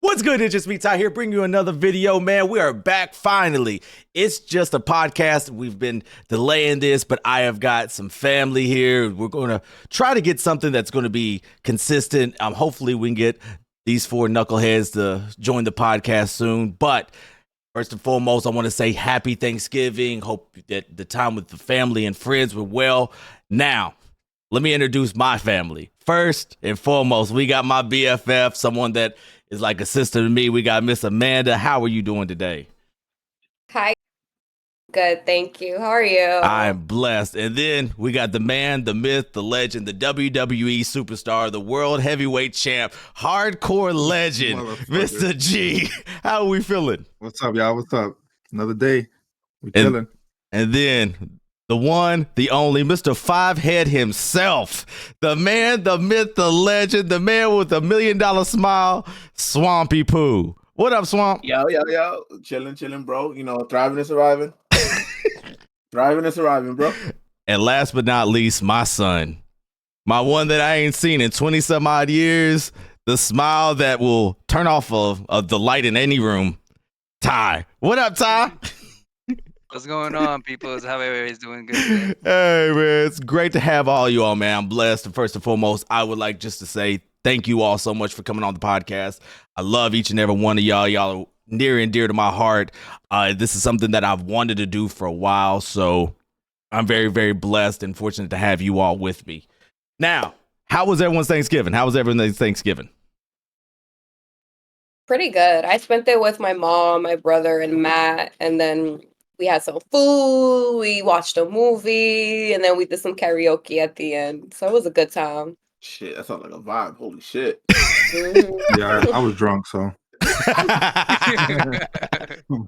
What's good? It's just me, Ty here, bringing you another video, man. We are back finally. It's just a podcast. We've been delaying this, but I have got some family here. We're going to try to get something that's going to be consistent. Hopefully we can get these four knuckleheads to join the podcast soon. But first and foremost, I want to say happy Thanksgiving. Hope that the time with the family and friends were well. Now, let me introduce my family. First and foremost, we got my BFF, someone that is like a sister to me. We got Miss Amanda. How are you doing today? Hi. Good, thank you. How are you? I'm blessed. And then we got the man, the myth, the legend, the WWE superstar, the world heavyweight champ, hardcore legend, Mr. G. How are we feeling? What's up, y'all? What's up? Another day. We chilling. And then the one, the only, Mr. Fivehead himself, the man, the myth, the legend, the man with $1 million smile, Swampy Poo. What up, Swamp? Yo. Chilling, bro. You know, thriving and surviving. Thriving and surviving, bro. And last but not least, my son, my one that I ain't seen in 20 some odd years, the smile that will turn off of the light in any room, Ty. What up, Ty? What's going on, people? How everybody's doing good today? Hey, man, it's great to have all you all, man. I'm blessed. And first and foremost, I would like just to say thank you all so much for coming on the podcast. I love each and every one of y'all. Y'all are near and dear to my heart. This is something that I've wanted to do for a while, so I'm very, very blessed and fortunate to have you all with me. Now, how was everyone's Thanksgiving? How was everyone's Thanksgiving? Pretty good. I spent it with my mom, my brother, and Matt, and then we had some food, we watched a movie, and then we did some karaoke at the end. So it was a good time. Shit, that sounds like a vibe. Holy shit. Yeah, I was drunk, so.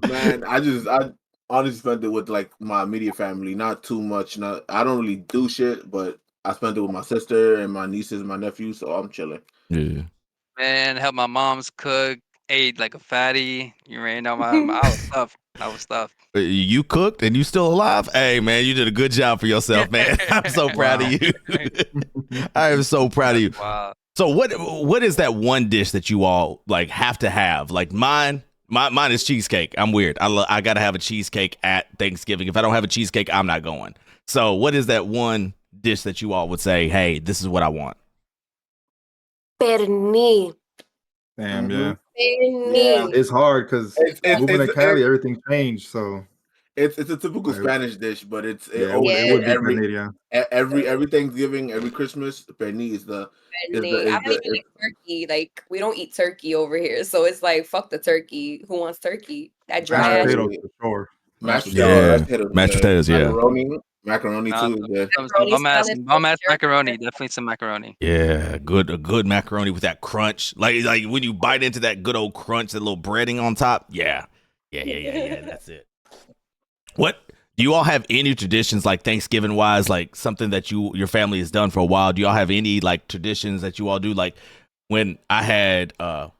Man, I honestly spent it with like my immediate family. Not too much. I don't really do shit, but I spent it with my sister and my nieces and my nephews, so I'm chilling. Yeah. Man, helped my mom's cook, ate like a fatty. You ran down I was stuffed. I was stuffed. You cooked and you still alive? Hey, man, you did a good job for yourself, man. I'm so proud of you. I am so proud of you. Wow. So what is that one dish that you all like have to have? Like mine is cheesecake. I'm weird. I got to have a cheesecake at Thanksgiving. If I don't have a cheesecake, I'm not going. So what is that one dish that you all would say, hey, this is what I want? Pernil. Damn, yeah. Pernil. It's hard because moving to Cali, everything changed, so. It's a typical Spanish dish, but it would be pernil, yeah. Every Thanksgiving, every Christmas, pernil is the. I don't even like turkey. Like, we don't eat turkey over here, so it's like, fuck the turkey. Who wants turkey? That dry Mashed ass. potatoes, for sure. Mashed potatoes. Mashed potatoes, yeah. Macaroni too. Yeah. Bum ass macaroni. Definitely some macaroni. Yeah, a good macaroni with that crunch. Like when you bite into that good old crunch, that little breading on top. Yeah. That's it. What do you all have any traditions like Thanksgiving wise, like something that your family has done for a while? Do y'all have any like traditions that you all do? Like when I had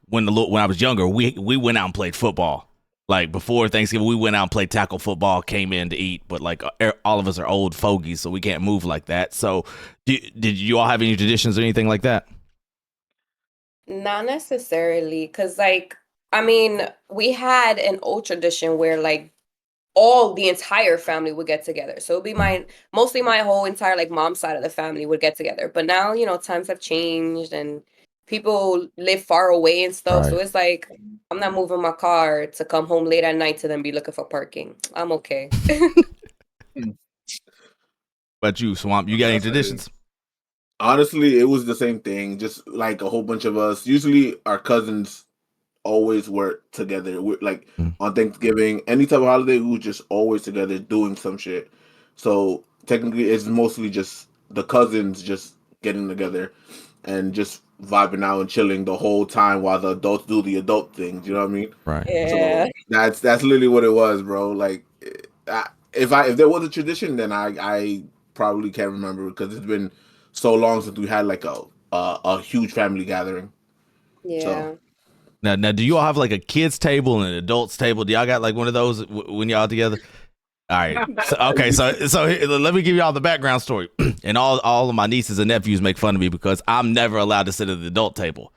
when I was younger, we went out and played football. Like before Thanksgiving, we went out and played tackle football, came in to eat, but like all of us are old fogies, so we can't move like that. So did you all have any traditions or anything like that? Not necessarily, because like, I mean, we had an old tradition where like the entire family would get together. So it'd be mostly my whole entire like mom's side of the family would get together. But now, you know, times have changed and people live far away and stuff. Right. So it's like, I'm not moving my car to come home late at night to then be looking for parking. I'm okay. But you, Swamp, you got any traditions? Honestly, it was the same thing. Just like a whole bunch of us. Usually our cousins always work together. We're like on Thanksgiving, any type of holiday, we were just always together doing some shit. So technically it's mostly just the cousins just getting together and just vibing out and chilling the whole time while the adults do the adult things. You know what I mean? Right. Yeah. So that's literally what it was, bro. Like if there was a tradition, then I probably can't remember because it's been so long since we had like a huge family gathering. Yeah. So, Now, do you all have like a kids table and an adults table? Do y'all got like one of those when y'all together? All right. So let me give y'all the background story. And all of my nieces and nephews make fun of me because I'm never allowed to sit at the adult table.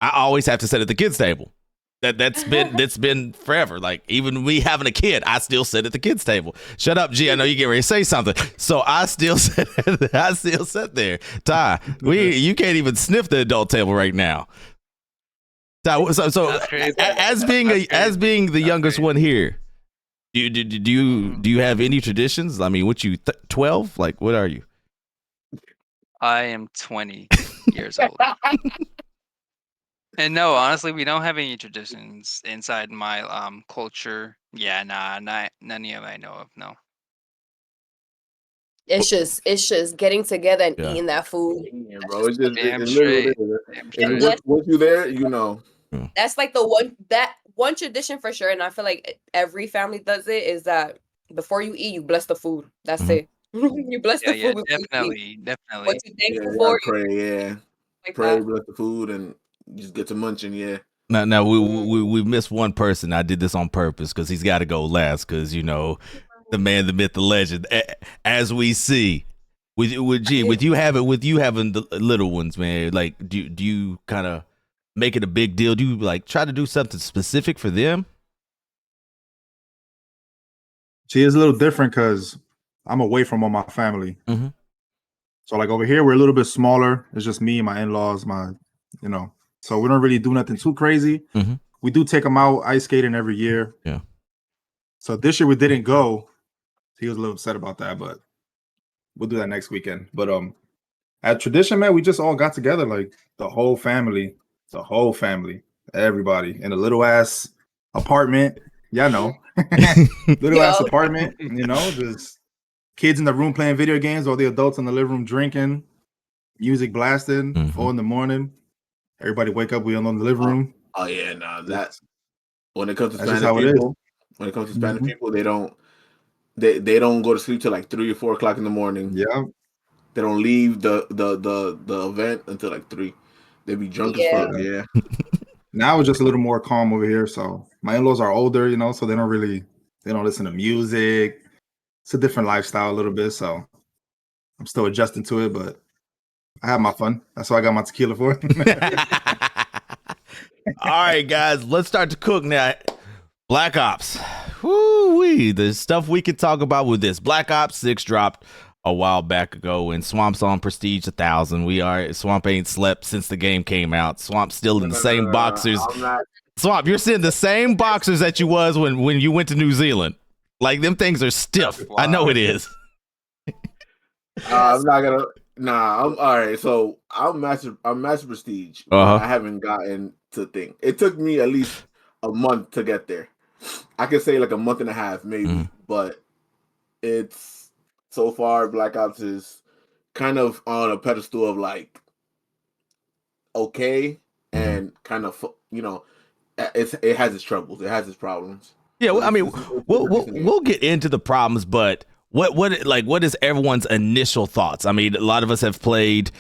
I always have to sit at the kids' table. That's been forever. Like even me having a kid, I still sit at the kids' table. Shut up, G. I know you get ready to say something. So I still sit. I still sit there. Ty, you can't even sniff the adult table right now. Ty, so That's crazy. as being That's being the crazy. youngest one here, do you have any traditions? I mean, what you 12? Like, what are you? I am 20 years old. And no, honestly, we don't have any traditions inside my culture. Yeah, nah, not none of I know of. No. It's just getting together and Yeah. eating that food. Yeah, That's bro. It's just Damn it's literally straight. what it Damn is. straight. And Let's- once you there, you know. That's like that one tradition for sure, and I feel like every family does it. Is that before you eat, you bless the food. That's Mhm. it. You bless Yeah, the yeah, food before you eat. definitely. What you Yeah, thankful you for, gotta pray. Yeah, like pray, that. bless the food, and just get to munching. Yeah. Now we missed one person. I did this on purpose because he's got to go last because you know the man, the myth, the legend. As we see with you having the little ones, man. Like do you kind of make it a big deal? Do you like try to do something specific for them? She is a little different because I'm away from all my family. Mhm. So like over here, we're a little bit smaller. It's just me, my in-laws, so we don't really do nothing too crazy. Mhm. We do take them out ice skating every year. Yeah. So this year we didn't go. He was a little upset about that, but we'll do that next weekend. But at tradition, man, we just all got together, like the whole family, everybody in a little ass apartment. Yeah, no, little ass Yo. apartment. Just kids in the room playing video games, all the adults in the living room drinking, music blasting, Mhm. 4 a.m. Everybody wake up. We all in the living room. Oh yeah, nah. That when it comes to That's just Spanish how it is. people, Mhm. people, they don't go to sleep till like 3 or 4 o'clock in the morning. Yeah. They don't leave the event until like 3. They be drunk as Yeah. fuck. Yeah. Now it's just a little more calm over here. So my in-laws are older, so they don't listen to music. It's a different lifestyle a little bit. So I'm still adjusting to it, but I have my fun. That's what I got my tequila for. All right, guys, let's start to cook now. Black Ops. Woo-wee. There's stuff we could talk about with this. Black Ops 6 dropped a while back ago, and Swamp's on Prestige 1000. Swamp ain't slept since the game came out. Swamp's still in the same boxers. I'm not. Swamp, you're seeing the same boxers that you was when you went to New Zealand. Like them things are stiff. Wow. I know it is. I'm not gonna. Nah. I'm all right. So I'm master prestige. But Uh-huh. I haven't gotten to thing. It took me at least a month to get there. I could say like a month and a half, maybe. Mhm. But it's so far Black Ops is kind of on a pedestal of like okay and kind of it has its troubles. It has its problems. Yeah, well, I mean, It's a we'll decent game. we'll get into the problems, but what is everyone's initial thoughts? I mean, a lot of us have played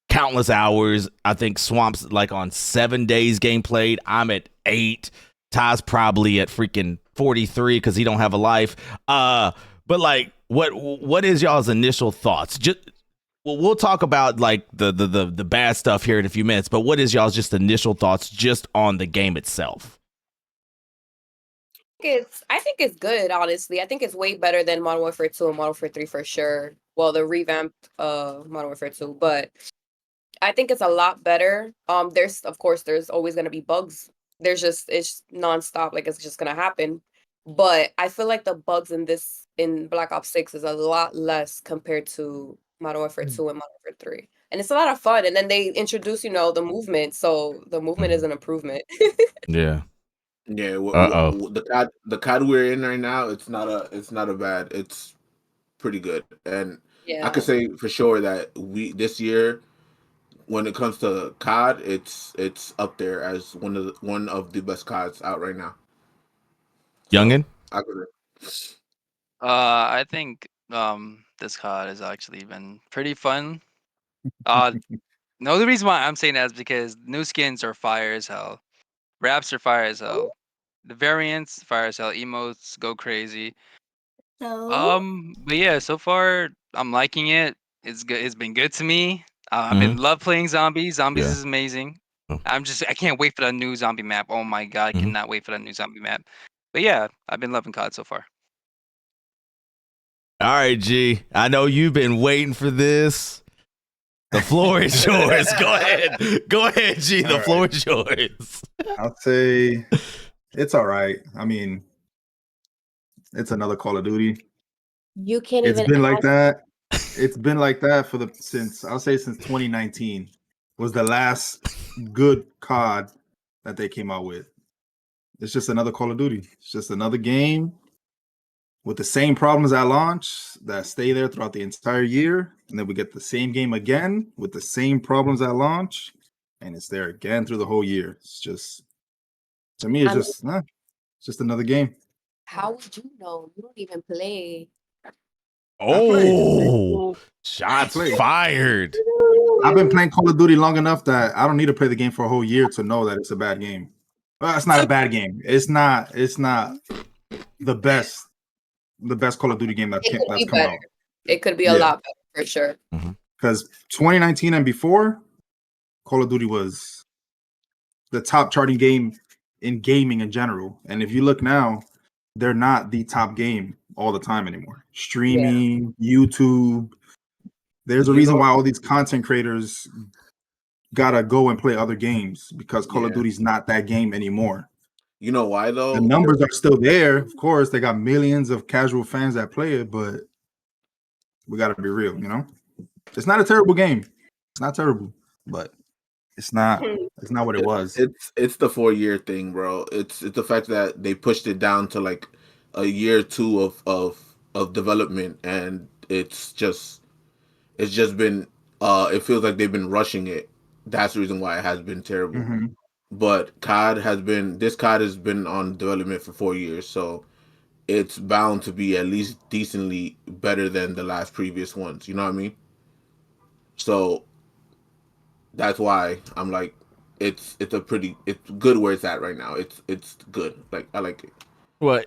countless hours. I think Swamp's like on 7 days game played. I'm at 8. Ty's probably at freaking 43 because he don't have a life. But like, what is y'all's initial thoughts? Just we'll talk about like the bad stuff here in a few minutes. But what is y'all's just initial thoughts just on the game itself? I think it's good, honestly. I think it's way better than Modern Warfare 2 and Modern Warfare 3 for sure. Well, the revamped Modern Warfare 2, but I think it's a lot better. There's always gonna be bugs. It's nonstop, like it's just gonna happen. But I feel like the bugs in Black Ops 6 is a lot less compared to Modern Warfare 2 and Modern Warfare 3. And it's a lot of fun. And then they introduce, the movement. So the movement is an improvement. Yeah. Yeah, Uh-oh. the COD we're in right now, it's not a bad. It's pretty good, and I could Yeah. say for sure that this year, when it comes to COD, it's up there as one of the best CODs out right now. So, Youngin? I could. I think this COD has actually been pretty fun. The only reason why I'm saying that is because new skins are fire as hell. Wraps are fire as hell. The variants fire as hell. Emotes go crazy. But yeah, so far I'm liking it. It's good. It's been good to me. I've been love playing zombies. Zombies Yeah. is amazing. Oh. I can't wait for that new zombie map. Oh my god, I cannot wait for that new zombie map. But yeah, I've been loving COD so far. All right, G. I know you've been waiting for this. The floor is yours. Go ahead, G. The floor is yours. I'll say it's all right. I mean, it's another Call of Duty. You can't It's even been like ask- that. It's been like that since 2019 was the last good COD that they came out with. It's just another Call of Duty. It's just another game with the same problems at launch that stay there throughout the entire year, and then we get the same game again with the same problems at launch, and it's there again through the whole year. It's just, to me, it's just another game. How would you know? You don't even play. Oh, shots I played. fired. I've been playing Call of Duty long enough that I don't need to play the game for a whole year to know that it's a bad game. Well, it's not a bad game. It's not the best Call of Duty game that's come out. It could be a lot better for sure. Because 2019 and before, Call of Duty was the top charting game in gaming in general. And if you look now, they're not the top game all the time anymore. Streaming, YouTube. There's a reason why all these content creators gotta go and play other games, because Call of Duty's not that game anymore. You know why though? The numbers are still there. Of course, they got millions of casual fans that play it, but we gotta be real, you know? It's not a terrible game. It's not terrible, but it's not what it was. It's the 4-year thing, bro. It's the fact that they pushed it down to like a year or two of development, and it's just been it feels like they've been rushing it. That's the reason why it has been terrible. But COD has been on development for 4 years, so it's bound to be at least decently better than the last previous ones. You know what I mean? So that's why I'm like, it's good where it's at right now. It's good. Like, I like it. Well,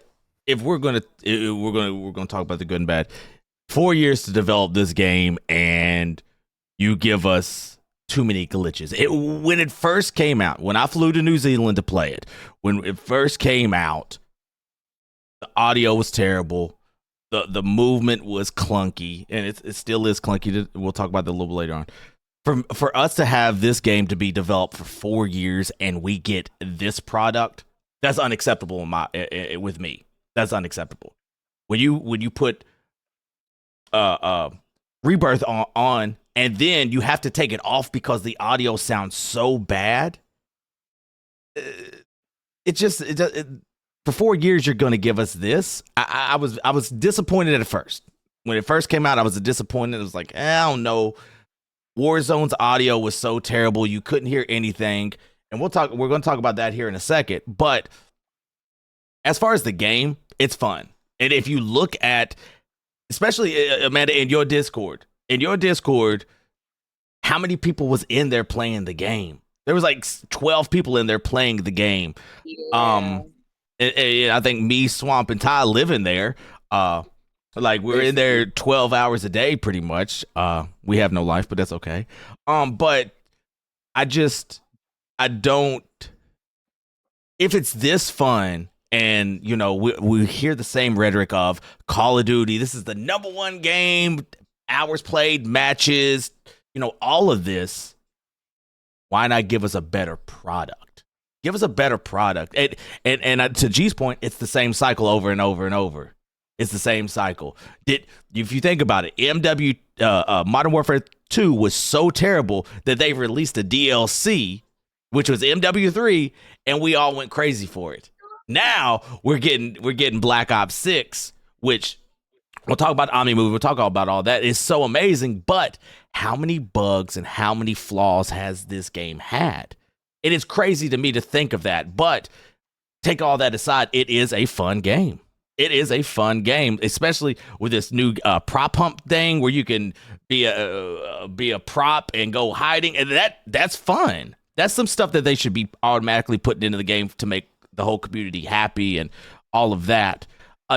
if we're gonna talk about the good and bad, 4 years to develop this game, and you give us too many glitches. When it first came out, when I flew to New Zealand to play it, when it first came out, the audio was terrible. The movement was clunky, and it still is clunky. We'll talk about that a little bit later on. For us to have this game to be developed for 4 years and we get this product, that's unacceptable with me. That's unacceptable. When you put Rebirth on and then you have to take it off because the audio sounds so bad, for 4 years you're going to give us this. I was disappointed at first. When it first came out, I was disappointed. It was like, I don't know. Warzone's audio was so terrible, you couldn't hear anything. And we're going to talk about that here in a second. But as far as the game, it's fun. And if you look at, especially Amanda, in your Discord, how many people was in there playing the game? There was like 12 people in there playing the game. Yeah. I think me, Swamp, and Ty live in there. Like, we're in there 12 hours a day, pretty much. We have no life, but that's okay. But I don't. If it's this fun, and you know, we hear the same rhetoric of Call of Duty, this is the #1 game, hours played, matches, you know, all of this. Why not give us a better product? Give us a better product. And to G's point, it's the same cycle over and over and over. It's the same cycle. If you think about it, Modern Warfare 2 was so terrible that they released a DLC, which was MW3, and we all went crazy for it. Now we're getting Black Ops 6, which we'll talk about Omni Movie. We'll talk about all that. It's so amazing, but how many bugs and how many flaws has this game had? It is crazy to me to think of that, but take all that aside, it is a fun game. It is a fun game, especially with this new prop hump thing where you can be a prop and go hiding, and that's fun. That's some stuff that they should be automatically putting into the game to make the whole community happy and all of that.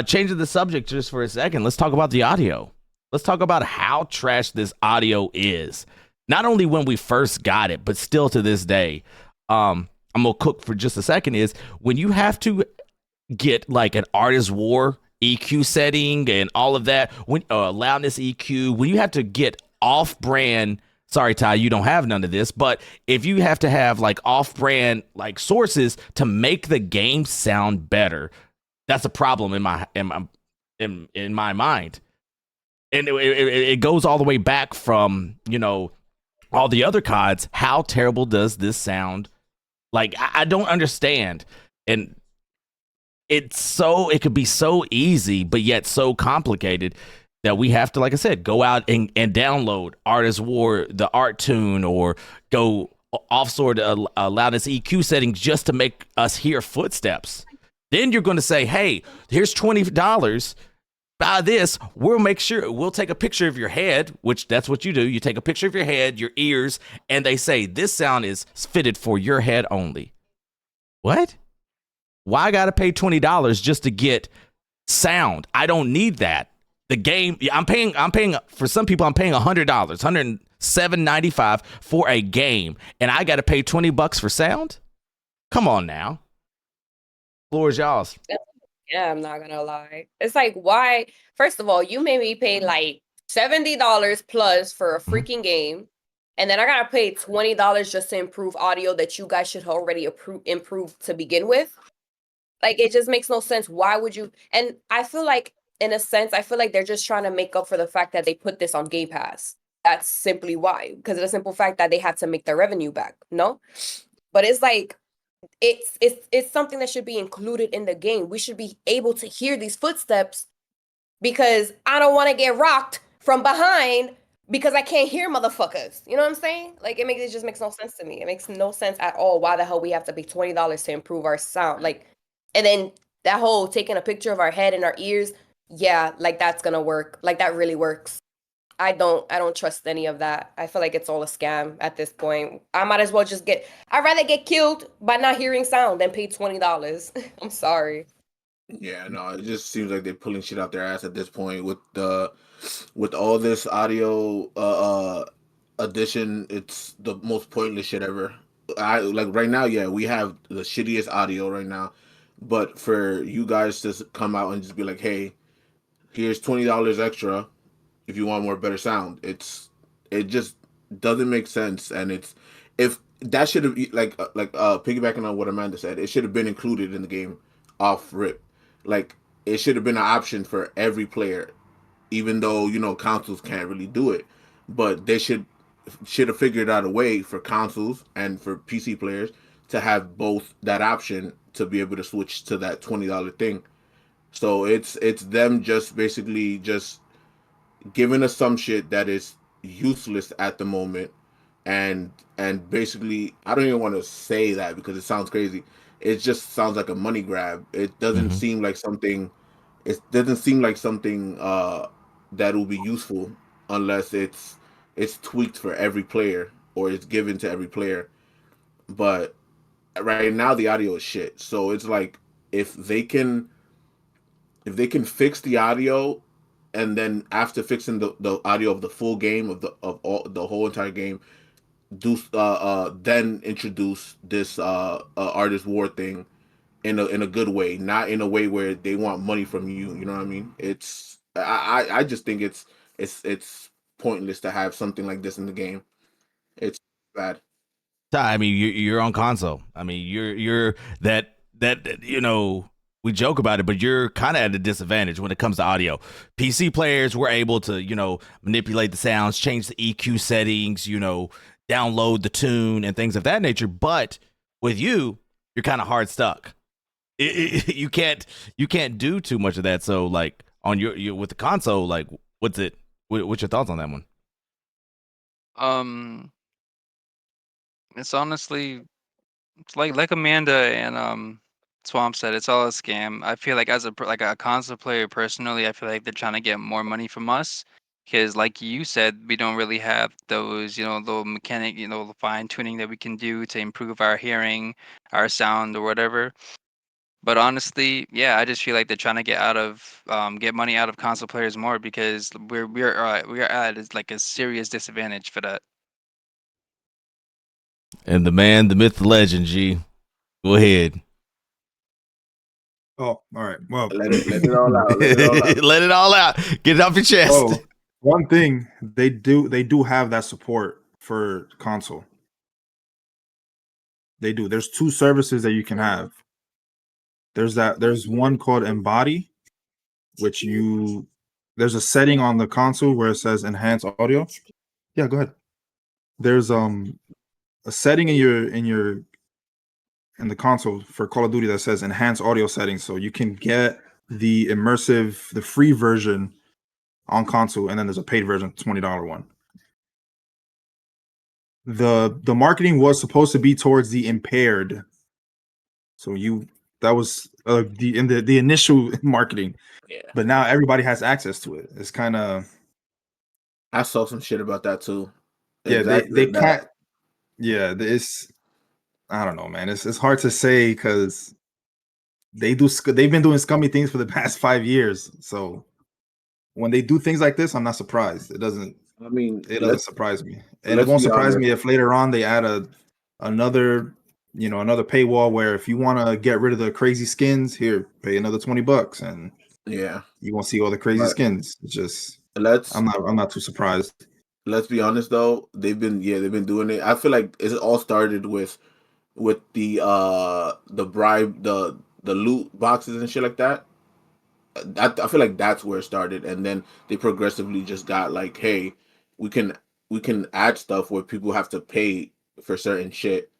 Changing the subject just for a second, let's talk about the audio. Let's talk about how trash this audio is. Not only when we first got it, but still to this day. I'm gonna cook for just a second is when you have to get like an artist war EQ setting and all of that, when loudness EQ, when you have to get off brand. Sorry, Ty, you don't have none of this, but if you have to have like off brand like sources to make the game sound better, that's a problem in my mind. And it goes all the way back from all the other CODs. How terrible does this sound? Like I don't understand, and it could be so easy, but yet so complicated that we have to, like I said, go out and download Artist War, the art tune, or go offshore to loudness EQ settings just to make us hear footsteps. Then you're going to say, hey, here's $20. Buy this. We'll take a picture of your head, which that's what you do. You take a picture of your head, your ears, and they say this sound is fitted for your head only. What? Why I gotta pay $20 just to get sound? I don't need that. The game, I'm paying for some people. I'm paying $100, $107.95 for a game, and I gotta pay $20 for sound. Come on now, floor is y'all's. Yeah, I'm not gonna lie. It's like, why? First of all, you made me pay like $70 plus for a freaking game, and then I gotta pay $20 just to improve audio that you guys should already improve to begin with. Like, it just makes no sense. Why would you? And I feel like, in a sense, I feel like they're just trying to make up for the fact that they put this on Game Pass. That's simply why, because of the simple fact that they had to make their revenue back. No, but it's like it's something that should be included in the game. We should be able to hear these footsteps because I don't want to get rocked from behind because I can't hear motherfuckers. You know what I'm saying? Like, it just makes no sense to me. It makes no sense at all. Why the hell we have to pay $20 to improve our sound? Like, and then that whole taking a picture of our head and our ears, yeah, like that's gonna work. Like, that really works. I don't trust any of that. I feel like it's all a scam at this point. I might as well I'd rather get killed by not hearing sound than pay $20. I'm sorry. Yeah, no, it just seems like they're pulling shit out their ass at this point with all this audio addition. It's the most pointless shit ever. I like right now, yeah, we have the shittiest audio right now. But for you guys to come out and just be like, "Hey, here's $20 extra if you want more better sound." It just doesn't make sense, and it's if that should have piggybacking on what Amanda said, it should have been included in the game off rip. Like, it should have been an option for every player, even though consoles can't really do it, but they should have figured out a way for consoles and for PC players to have both that option to be able to switch to that $20 thing. So it's them just basically just giving us some shit that is useless at the moment, and basically I don't even want to say that because it sounds crazy. It just sounds like a money grab. It doesn't Mhm. seem like something. It doesn't seem like something that will be useful unless it's tweaked for every player or it's given to every player. But right now the audio is shit. So it's like if they can fix the audio, and then after fixing the audio of the full game of all the whole entire game, do then introduce this artist war thing in a good way, not in a way where they want money from you. You know what I mean? I just think it's pointless to have something like this in the game. It's bad. Ty, I mean, you're on console. I mean, you're that we joke about it, but you're kind of at a disadvantage when it comes to audio. PC players were able to manipulate the sounds, change the EQ settings, download the tune and things of that nature. But with you, you're kind of hard stuck. You can't do too much of that. So like on your with the console, like what's your thoughts on that one? Um, it's honestly, it's like Amanda and Swamp said, it's all a scam. I feel like as like a console player personally, I feel like they're trying to get more money from us because, like you said, we don't really have those, little mechanic, the fine tuning that we can do to improve our hearing, our sound, or whatever. But honestly, yeah, I just feel like they're trying to get money out of console players more because we're at is like a serious disadvantage for that. And the man, the myth, the legend, G. Go ahead. Oh, all right. Well, Let it all out. Let it all out. Let it all out. Get it off your chest. oh, one thing they do have that support for console. They do. There's 2 services that you can have. There's one called Embody, which there's a setting on the console where it says enhance audio. Yeah, go ahead. There's a setting in the console for Call of Duty that says enhance audio settings, so you can get the free version on console, and then there's a paid version, $20 one. The marketing was supposed to be towards the impaired, so that was the initial marketing. Yeah. But now everybody has access to it. It's kind of I saw some shit about that too. yeah. Exactly They can't. Yeah, it's I don't know, man. It's hard to say because they've been doing scummy things for the past 5 years. So when they do things like this, I'm not surprised. It doesn't surprise me, and it let's won't be surprise honest. me if later on they add another paywall where if you want to get rid of the crazy skins, here, pay another $20, and Yeah, you won't see all the crazy But skins. It's just let's I'm not too surprised. let's be honest though. They've been doing it. I feel like it all started with the bribe, the loot boxes and shit like that. I feel like that's where it started, and then they progressively just got like, hey, we can add stuff where people have to pay for certain shit,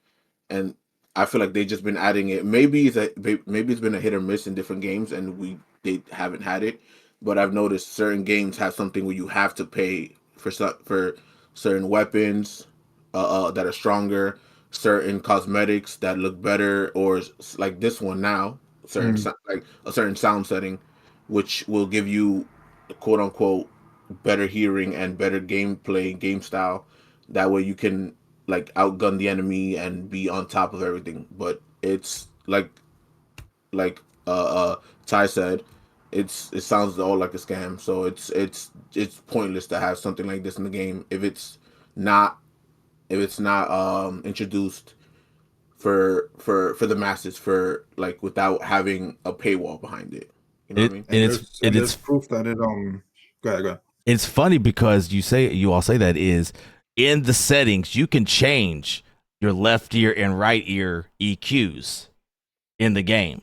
and I feel like they just been adding it. Maybe it's been a hit or miss in different games, and they haven't had it. But I've noticed certain games have something where you have to pay for certain weapons that are stronger, certain cosmetics that look better, or like this one now, like a certain sound setting, which will give you quote unquote better hearing and better gameplay, game style. That way you can like outgun the enemy and be on top of everything. But it's like Ty said, it sounds all like a scam. So it's pointless to have something like this in the game if it's not introduced for the masses, for like without having a paywall behind it. You know what I mean? And there's proof that it go ahead. It's funny because you all say that is in the settings you can change your left ear and right ear EQs in the game.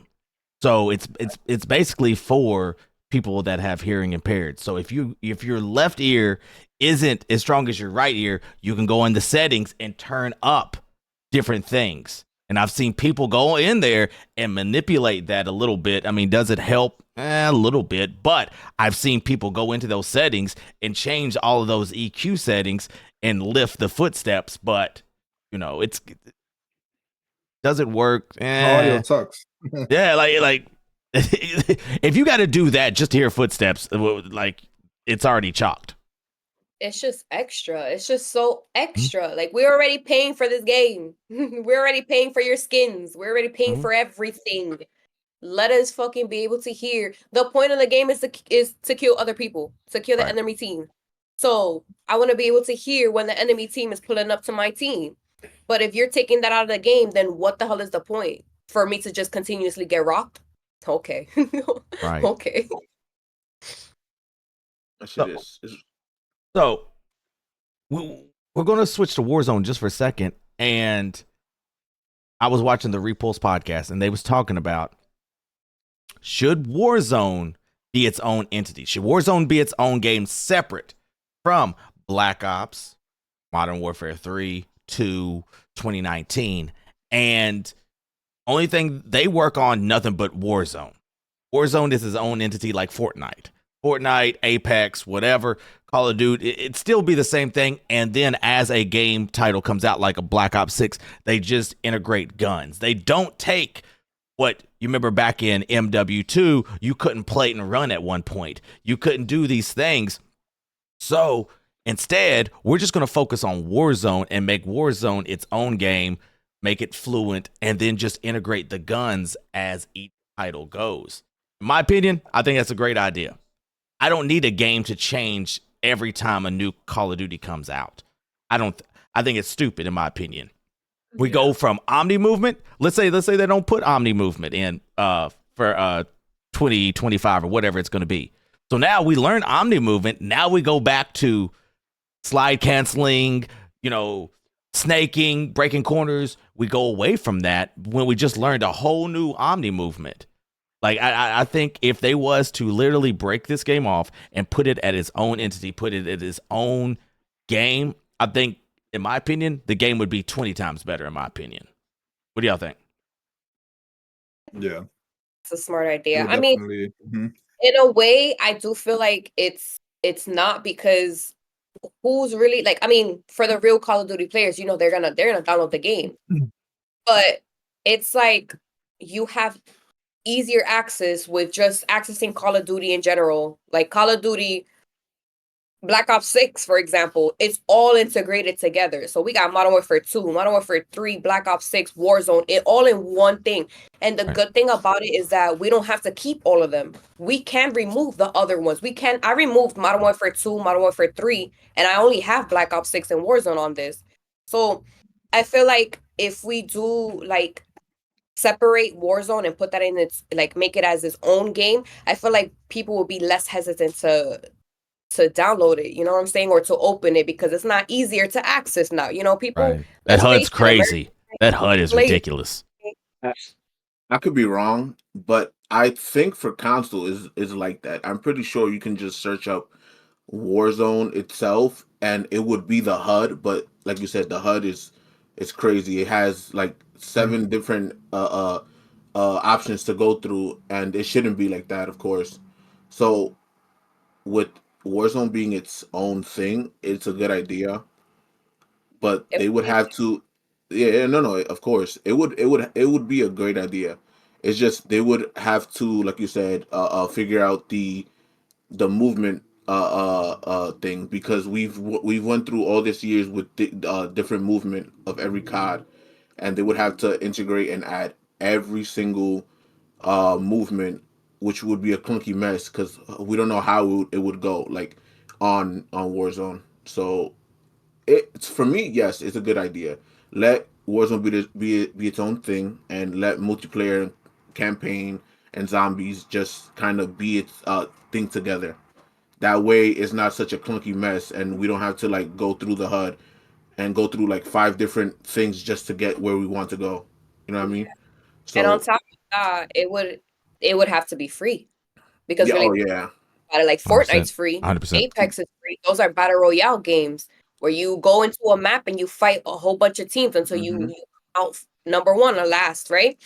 So it's basically for people that have hearing impaired. So if your left ear isn't as strong as your right ear, you can go in the settings and turn up different things. And I've seen people go in there and manipulate that a little bit. I mean, does it help? A little bit, but I've seen people go into those settings and change all of those EQ settings and lift the footsteps. But it doesn't work. Audio sucks. Yeah, like if you got to do that just to hear footsteps, like it's already chalked. It's just extra. It's just so extra. Like, we're already paying for this game. We're already paying for your skins. We're already paying for everything. Let us fucking be able to hear. The point of the game is to kill other people, to kill the enemy team. So I want to be able to hear when the enemy team is pulling up to my team. But if you're taking that out of the game, then what the hell is the point? For me to just continuously get rocked? Okay. Right. Okay. That shit is. So we're going to switch to Warzone just for a second. And I was watching the Repulse podcast, and they was talking about, should Warzone be its own entity? Should Warzone be its own game separate from Black Ops, Modern Warfare 3, 2, 2019? And only thing they work on, nothing but Warzone. Warzone is its own entity like Fortnite, Apex, whatever, Call of Duty. It'd still be the same thing. And then as a game title comes out like a Black Ops 6, they just integrate guns. They don't take what you remember back in MW2, you couldn't plate and run at one point. You couldn't do these things. So instead, we're just going to focus on Warzone and make Warzone its own game, make it fluent, and then just integrate the guns as each title goes. In my opinion, I think that's a great idea. I don't need a game to change every time a new Call of Duty comes out. I think it's stupid, in my opinion. We go from omni movement. Let's say they don't put omni movement in for 2025 or whatever it's going to be. So now we learn omni movement. Now we go back to slide canceling, snaking, breaking corners. We go away from that when we just learned a whole new omni movement. Like I think if they was to literally break this game off and put it at its own entity, put it at its own game, I think, in my opinion, the game would be 20 times better. In my opinion, what do y'all think? Yeah, It's a smart idea. would I mean, definitely. in a way, I do feel like it's not, because who's really like, I mean, for the real Call of Duty players, they're gonna download the game. But it's like you have easier access with just accessing Call of Duty in general. Like Call of Duty Black Ops 6, for example, it's all integrated together. So we got Modern Warfare 2, Modern Warfare 3, Black Ops 6, Warzone, it all in one thing. And the good thing about it is that we don't have to keep all of them. We can remove the other ones. I removed Modern Warfare 2, Modern Warfare 3, and I only have Black Ops 6 and Warzone on this. So I feel like if we do like separate Warzone and put that in its, like, make it as its own game, I feel like people will be less hesitant to download it, you know what I'm saying, or to open it, because it's not easier to access now. People. Right. That HUD's crazy. That HUD is ridiculous. I could be wrong, but I think for console is like that. I'm pretty sure you can just search up Warzone itself and it would be the HUD, but like you said, the HUD is crazy. It has like 7 different options to go through, and it shouldn't be like that, of course. So with Warzone being its own thing, it's a good idea, but they would have to. Yeah, no, of course, it would be a great idea. It's just they would have to, like you said, figure out the movement thing, because we've went through all this years with different movement of every card, and they would have to integrate and add every single movement, which would be a clunky mess because we don't know how it would go like on Warzone. So it's, for me, yes, it's a good idea. Let Warzone be its own thing, and let multiplayer, campaign, and zombies just kind of be its thing together. That way, it's not such a clunky mess, and we don't have to like go through the HUD and go through like 5 different things just to get where we want to go. You know what I mean? And on So top of that, it would have to be free, because yeah, really oh yeah, about it, like 100%. Fortnite's free, 100%. Apex is free. Those are battle royale games where you go into a map and you fight a whole bunch of teams until you out number one or last, right?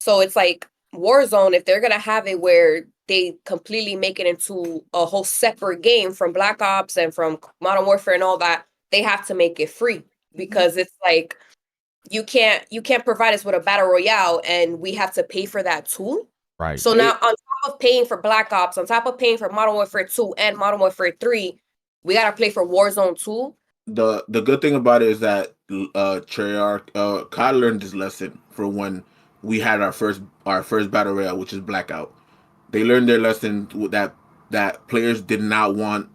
So it's like Warzone, if they're gonna have it where they completely make it into a whole separate game from Black Ops and from Modern Warfare and all that, they have to make it free, because it's like you can't provide us with a battle royale and we have to pay for that too. Right. So now, on top of paying for Black Ops, on top of paying for Modern Warfare 2 and Modern Warfare 3, we gotta play for Warzone 2. the good thing about it is that Treyarch, Kyle learned his lesson for when we had our first battle royale, which is Blackout. They learned their lesson that players did not want,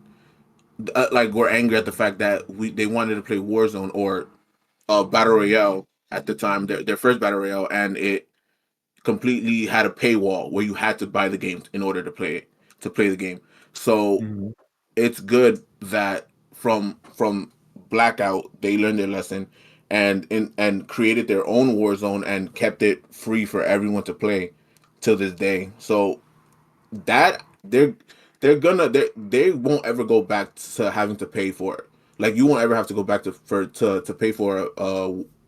like, were angry at the fact that they wanted to play Warzone or battle royale at the time, their first battle royale, and it completely had a paywall where you had to buy the game in order to play the game. So it's good that from Blackout they learned their lesson and created their own Warzone and kept it free for everyone to play till this day. So that they won't ever go back to having to pay for it. Like, you won't ever have to go back to pay for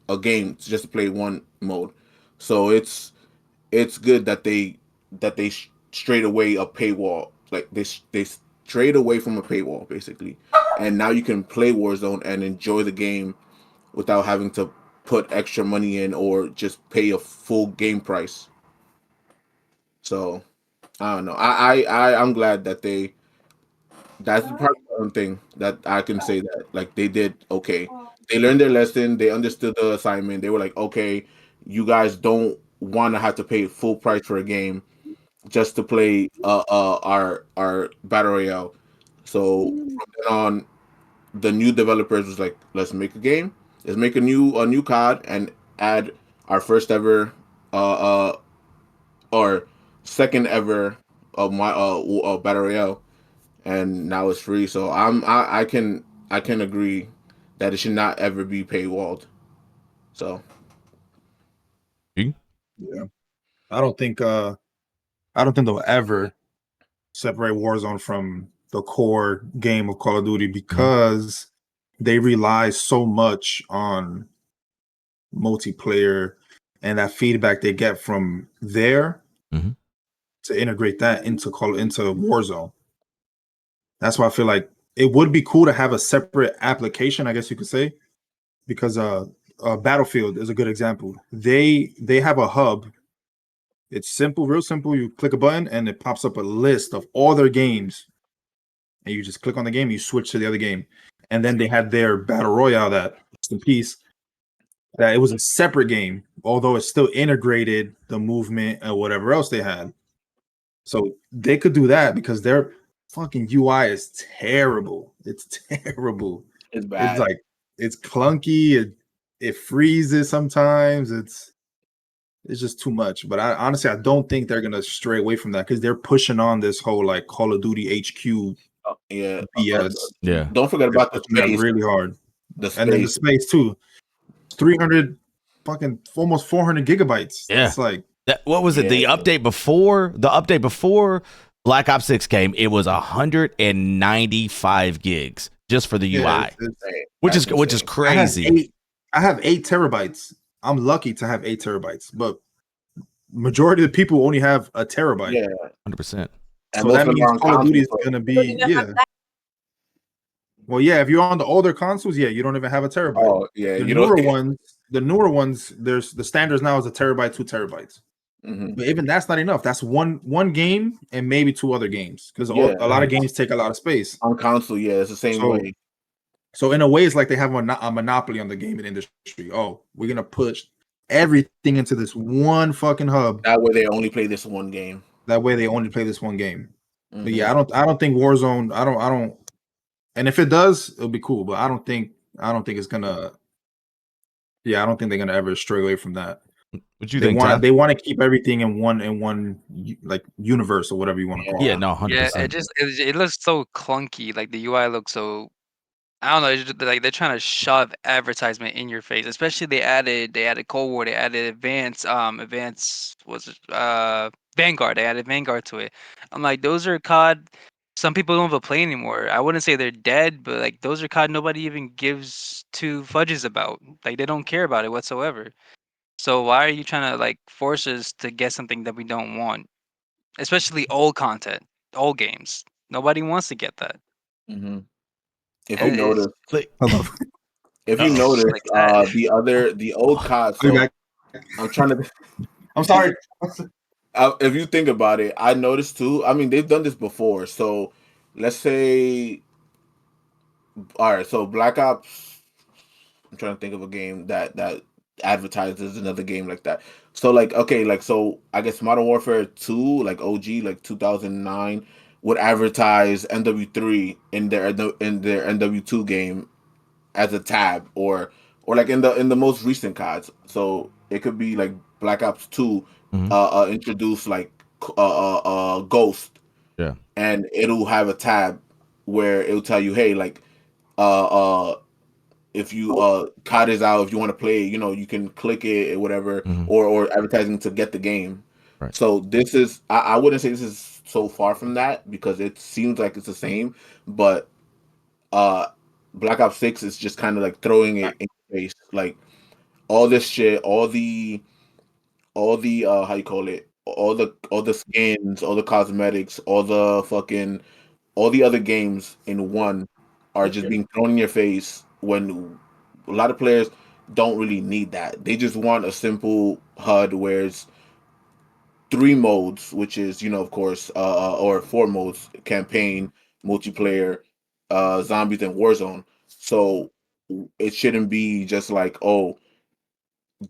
a game just to play one mode. So it's good that they strayed away a paywall. Like, they strayed away from a paywall basically, and now you can play Warzone and enjoy the game without having to put extra money in or just pay a full game price. So I don't know. I'm glad that that's the part of one thing that I can say that, like, they did okay. They learned their lesson. They understood the assignment. They were like, okay, you guys don't want to have to pay full price for a game just to play our battle royale. So from then on, the new developers was like, let's make a game Let's make a new COD and add our first ever or second ever of my battle royale, and now it's free. So I can agree that it should not ever be paywalled. So Yeah, I don't think they'll ever separate Warzone from the core game of Call of Duty because they rely so much on multiplayer and that feedback they get from there Mhm. to integrate that into Warzone. That's why I feel like it would be cool to have a separate application, I guess you could say, because Battlefield is a good example. They have a hub. It's simple, real simple. You click a button and it pops up a list of all their games, and you just click on the game, you switch to the other game, and then they had their battle royale that rest in peace. That it was a separate game, although it still integrated the movement and whatever else they had. So they could do that because their fucking UI is terrible. It's terrible. it's It's bad. like it's clunky. It freezes sometimes. It's just too much. But I honestly I don't think they're gonna stray away from that because they're pushing on this whole like Call of Duty HQ Yeah. BS. Yeah. Don't forget They're about the pushing that space. really hard. The And then the space. space too. 300 fucking almost 400 gigabytes. Yeah. It's like What was it? The Yeah. update before Black Ops 6 came, it was 195 gigs just for the UI, which is insane. crazy. I have 8 terabytes. I'm lucky to have 8 terabytes, but majority of the people only have a terabyte. Yeah. 100%. And So most that of them means are on Call of Duty is console, gonna You don't be even have that. Well, yeah, if you're on the older consoles, yeah, you don't even have a terabyte. Oh yeah, The you know. newer ones, there's the standards now is a terabyte, 2 terabytes. Mhm. But even that's not enough. That's one game and maybe 2 other games because Yeah. a lot of games take a lot of space. On console, yeah, it's the same So- way. So in a way, it's like they have a monopoly on the gaming industry. Oh, we're gonna push everything into this one fucking hub. That way, they only play this one game. That way, they only play this one game. But Mhm. yeah, I don't think Warzone. I don't. And if it does, it'll be cool. But I don't think it's gonna. Yeah, I don't think they're gonna ever stray away from that. What you They think, want Ty? they want to keep everything in one like universe or whatever you want to call Yeah, it. no, Yeah, 100%. it looks so clunky. Like the UI looks so. I don't know. It's just, like they're trying to shove advertisement in your face. Especially they added Cold War. They added Advance was it, Vanguard. They added Vanguard to it. I'm like, those are COD. Some people don't even play anymore. I wouldn't say they're dead, but like those are COD nobody even gives two fudges about. Like they don't care about it whatsoever. So why are you trying to like force us to get something that we don't want? Especially old content, old games. Nobody wants to get that. Mhm. If you And it's notice, Like, I love if you Uh-oh. notice, like that. the old COD. Are you So back? I'm trying to. I'm sorry. If you think about it, I noticed too. I mean, they've done this before. So let's say, all right. So Black Ops. I'm trying to think of a game that advertises another game like that. So like okay, like so I guess Modern Warfare 2, like OG, like 2009, would advertise NW3 in their NW2 game as a tab, or like in the most recent CODs. So it could be like Black Ops 2 Mhm. introduce like Ghost, Yeah. and it'll have a tab where it'll tell you, hey, like uh uh if you COD is out, if you want to play, you can click it or whatever, Mhm. or advertising to get the game. Right. So this is I wouldn't say this is so far from that because it seems like it's the same, but uh Black Ops 6 is just kind of like throwing it in your face, like all this shit, all the how you call it, all the skins, all the cosmetics, all the other games in one are just being thrown in your face when a lot of players don't really need that. They just want a simple HUD where it's 3 modes, which is, of course, or 4 modes: campaign, multiplayer, zombies, and Warzone. So it shouldn't be just like, oh,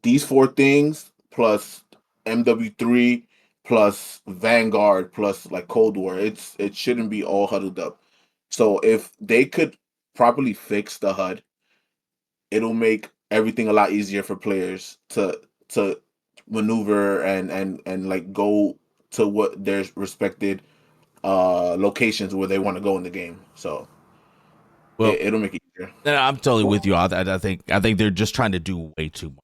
these 4 things plus MW3 plus Vanguard plus like Cold War. It shouldn't be all huddled up. So if they could properly fix the HUD, it'll make everything a lot easier for players to maneuver and like go to what their respected locations where they want to go in the game. So Well, it'll make it easier. I'm totally with you. I think they're just trying to do way too much.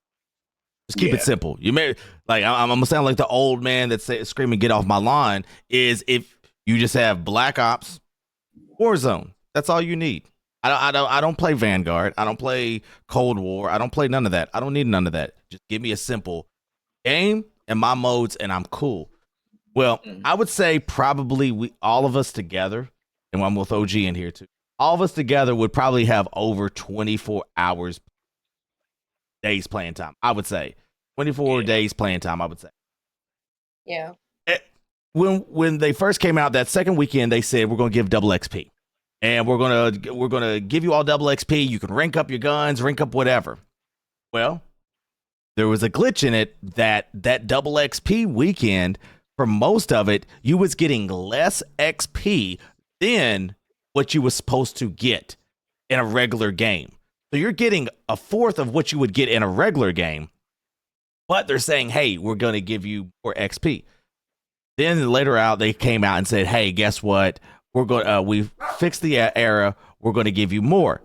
Just keep it Yeah. simple. You may like I'm gonna sound like the old man that's screaming, "Get off my lawn!" Is if you just have Black Ops, Warzone. That's all you need. I don't play Vanguard. I don't play Cold War. I don't play none of that. I don't need none of that. Just give me a simple game and my modes, and I'm cool. Well, I would say probably we all of us together, and I'm with OG in here too. All of us together would probably have over 24 hours days playing time. I would say 24 days playing time. I would say. Yeah. When they first came out that second weekend, they said we're going to give double XP, and we're gonna give you all double XP. You can rank up your guns, rank up whatever. Well, there was a glitch in it that double XP weekend. For most of it, you was getting less XP than what you was supposed to get in a regular game. So you're getting a fourth of what you would get in a regular game, but they're saying, hey, we're going to give you more XP. Then later out, they came out and said, hey, guess what? We fixed the error. We're going to give you more.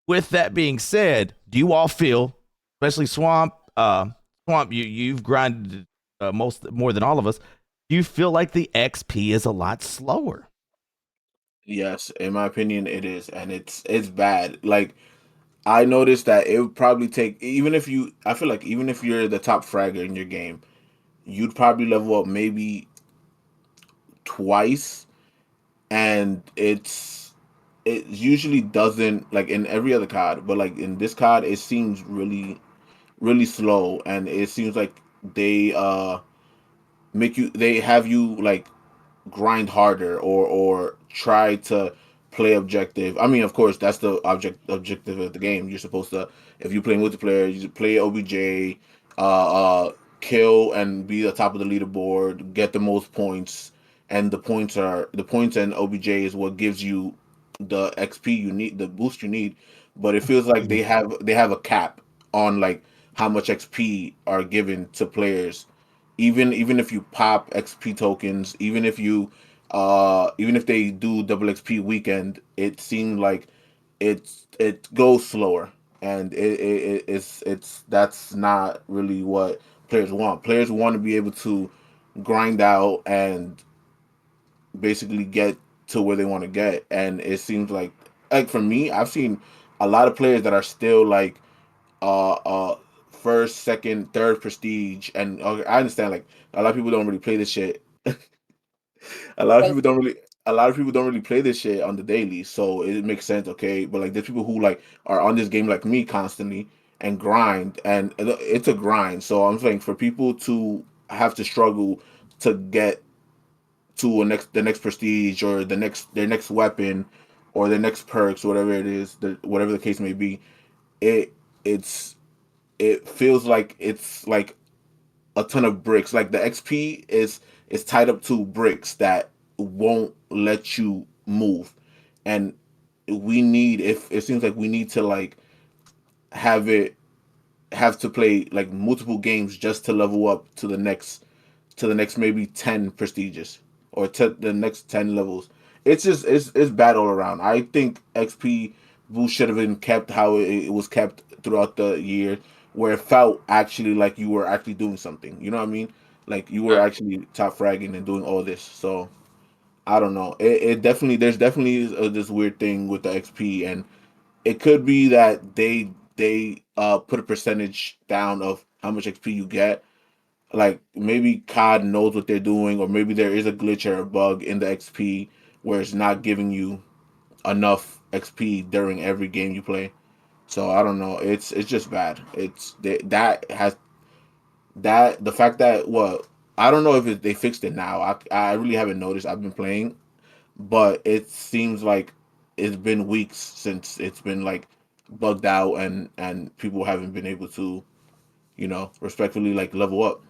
With that being said, do you all feel, especially Swamp, you've grinded more than all of us. Do you feel like the XP is a lot slower? Yes, in my opinion, it is, and it's bad. Like I noticed that it would probably take even if you. I feel like even if you're the top fragger in your game, you'd probably level up maybe twice, and it usually doesn't like in every other card, but like in this card, it seems really slow, and it seems like they they have you like grind harder or try to play objective. I mean, of course, that's the objective of the game. You're supposed to, if you play multiplayer, you play OBJ, kill and be the top of the leaderboard, get the most points, and the points and OBJ is what gives you the XP you need, the boost you need. But it feels like they have a cap on like how much XP are given to players even if you pop XP tokens, even if they do double XP weekend, it seems like it goes slower, and it's that's not really what players want. Players want to be able to grind out and basically get to where they want to get, and it seems like for me, I've seen a lot of players that are still like uh uh first, second, third prestige, and I understand like a lot of people don't really play this shit. a lot of Like, people don't really a lot of people don't really play this shit on the daily, so it makes sense, okay? But like there's people who like are on this game like me constantly and grind, and it's a grind. So I'm saying for people to have to struggle to get to the next prestige or their next weapon or their next perks, whatever it is, whatever the case may be, it it's it feels like it's like a ton of bricks. Like the XP is tied up to bricks that won't let you move. And we need if it seems like we need to like have it have to play like multiple games just to level up to the next maybe 10 prestigious or to the next 10 levels. It's just it's bad all around. I think XP boost should have been kept how it was kept throughout the year, where it felt actually like you were actually doing something. You know what I mean? Like you were actually top fragging and doing all this. So I don't know. It definitely there's definitely this weird thing with the XP, and it could be that they put a percentage down of how much XP you get. Like maybe COD knows what they're doing, or maybe there is a glitch or a bug in the XP where it's not giving you enough XP during every game you play. So I don't know. It's just bad. That has that the fact that what I don't know if they fixed it now. I really haven't noticed. I've been playing, but it seems like it's been weeks since it's been like bugged out, and people haven't been able to respectfully like level up.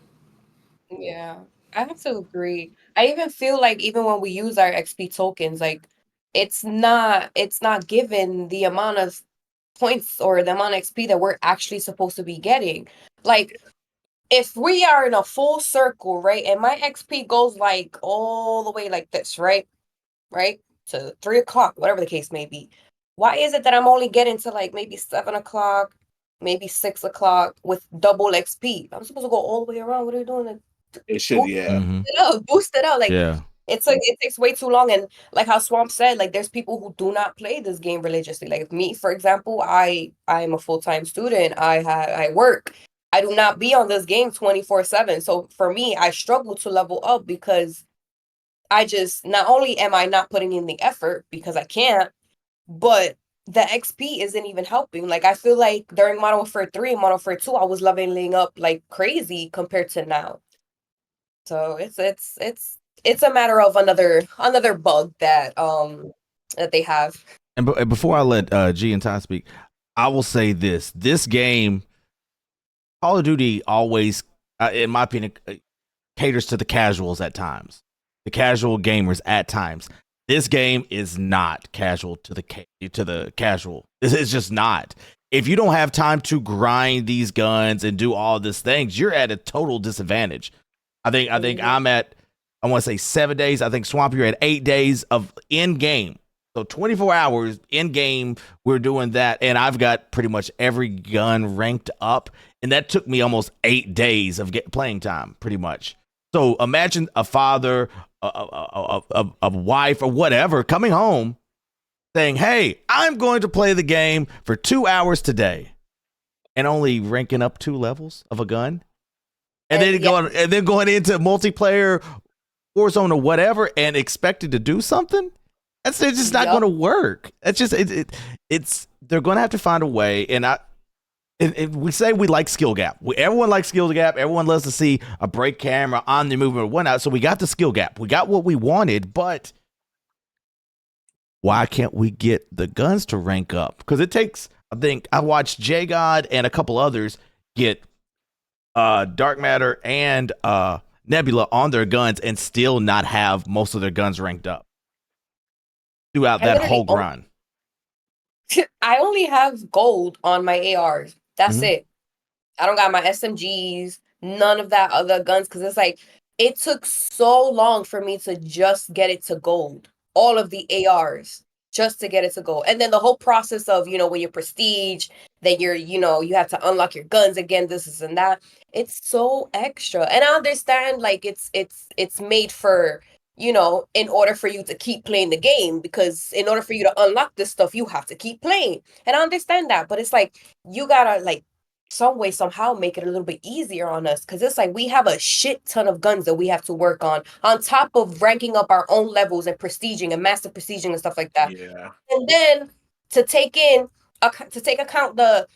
yeah, I have to agree. I even feel like even when we use our XP tokens, like it's not given the amount of points or the amount of XP that we're actually supposed to be getting. Like, if we are in a full circle, right, and my XP goes like all the way like this, right, to 3 o'clock, whatever the case may be, why is it that I'm only getting to like maybe 7 o'clock, maybe 6 o'clock with double XP? I'm supposed to go all the way around. What are you doing? It should, yeah. Boost it out. Like, Yeah. it's like it takes way too long. And like how Swamp said, like there's people who do not play this game religiously. Like me, for example, I'm a full-time student. I work. I do not be on this game 24/7. So for me, I struggle to level up because I just, not only am I not putting in the effort because I can't, but the XP isn't even helping. Like I feel like during Modern Warfare 3 and Modern Warfare 2, I was leveling up like crazy compared to now. So it's a matter of another bug that they have. And before I let G and Ty speak, I will say this: this game, Call of Duty, always, in my opinion, caters to the casuals at times, the casual gamers at times. This game is not casual to the casual. It's just not. If you don't have time to grind these guns and do all these things, you're at a total disadvantage. I think I'm at, I want to say 7 days. I think Swamp, you're at 8 days of in game. So 24 hours in game, we're doing that, and I've got pretty much every gun ranked up, and that took me almost 8 days of playing time, pretty much. So imagine a father, a wife, or whatever coming home saying, "Hey, I'm going to play the game for 2 hours today," and only ranking up 2 levels of a gun, and then going into multiplayer, Warzone, or whatever, and expected to do something. It's just not going to work. It's just it's they're going to have to find a way. And we say we like skill gap. Everyone likes skill gap. Everyone loves to see a break camera on the movement or whatnot. So we got the skill gap. We got what we wanted, but why can't we get the guns to rank up? Because it takes. I think I watched J God and a couple others get Dark Matter and Nebula on their guns and still not have most of their guns ranked up throughout that whole run. I only have gold on my ARs. That's it. I don't got my SMGs, none of that other guns, because it's like it took so long for me to just get it to gold. All of the ARs just to get it to gold. And then the whole process of, when you're prestige, then you have to unlock your guns again, this and that. It's so extra. And I understand like it's made for, in order for you to keep playing the game, because in order for you to unlock this stuff, you have to keep playing. And I understand that, but it's like, you gotta like some way, somehow make it a little bit easier on us. Cause it's like, we have a shit ton of guns that we have to work on top of ranking up our own levels and prestiging and master prestiging and stuff like that. Yeah. And then to take account the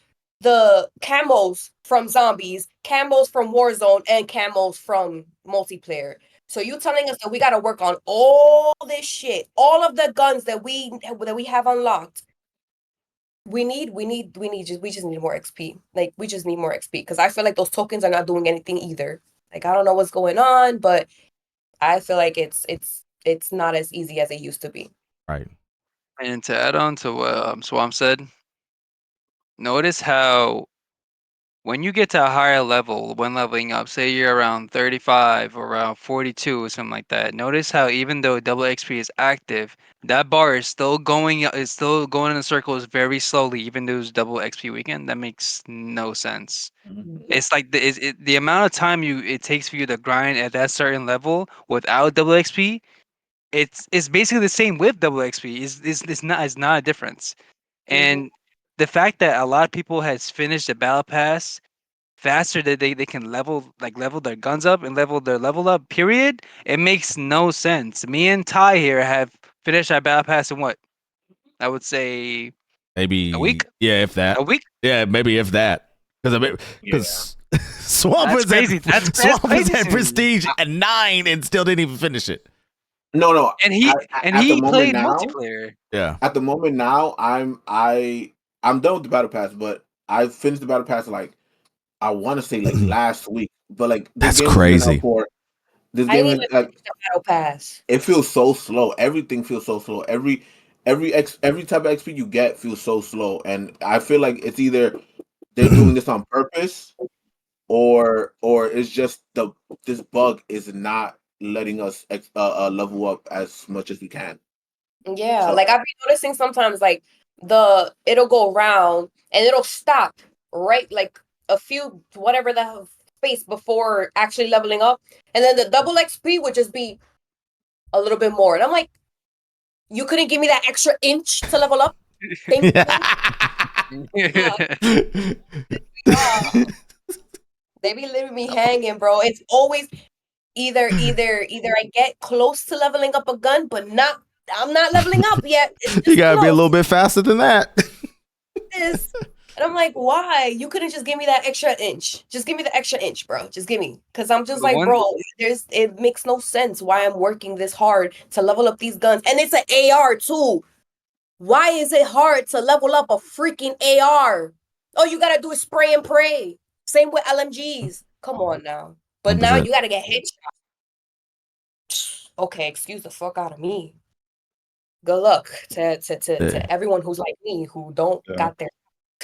camos from zombies, camos from Warzone, and camos from multiplayer. So you telling us that we got to work on all this shit, all of the guns that we have unlocked. We just need more XP. Like, we just need more XP, because I feel like those tokens are not doing anything either. Like, I don't know what's going on, but I feel like it's not as easy as it used to be. Right. And to add on to what Swamp said, notice how when you get to a higher level, when leveling up, say you're around 35 or around 42 or something like that, notice how even though double XP is active, that bar is still going in circles very slowly, even though it's double XP weekend. That makes no sense. It's like the amount of time it takes for you to grind at that certain level without double XP. It's basically the same with double XP. It's not a difference. And the fact that a lot of people has finished the battle pass faster that they can level their guns up and level their level up, period, it makes no sense. Me and Ty here have finished our battle pass in what? I would say maybe a week? Yeah, if that. A week? Yeah, maybe if that. Because Swamp That's was crazy. Swamp was crazy at Prestige at 9 and still didn't even finish it. No. And he played multiplayer. Yeah. At the moment now, I'm done with the battle pass, but I finished the battle pass like I want to say like last week. But like that's crazy. This game is like the battle pass. It feels so slow. Everything feels so slow. every type of XP you get feels so slow, and I feel like it's either they're doing this on purpose, or it's just this bug is not letting us level up as much as we can. Yeah, So- like I've been noticing sometimes like it'll go round and it'll stop right like a few whatever the space before actually leveling up, and then the double XP would just be a little bit more, and I'm like, you couldn't give me that extra inch to level up? Thank you. They be leaving me hanging, bro. It's always either I get close to leveling up a gun, but I'm not leveling up yet. It's just You gotta be a close. little bit faster than that. This. And I'm like, why? You couldn't just give me that extra inch. Just give me the extra inch, bro. Just give me. Because I'm just like, bro, it makes no sense why I'm working this hard to level up these guns. And it's an AR too. Why is it hard to level up a freaking AR? All you gotta do is spray and pray. Same with LMGs. Come on now. But now 100%. you gotta get headshots. Okay, excuse the fuck out of me. Good luck to everyone who's like me who don't got their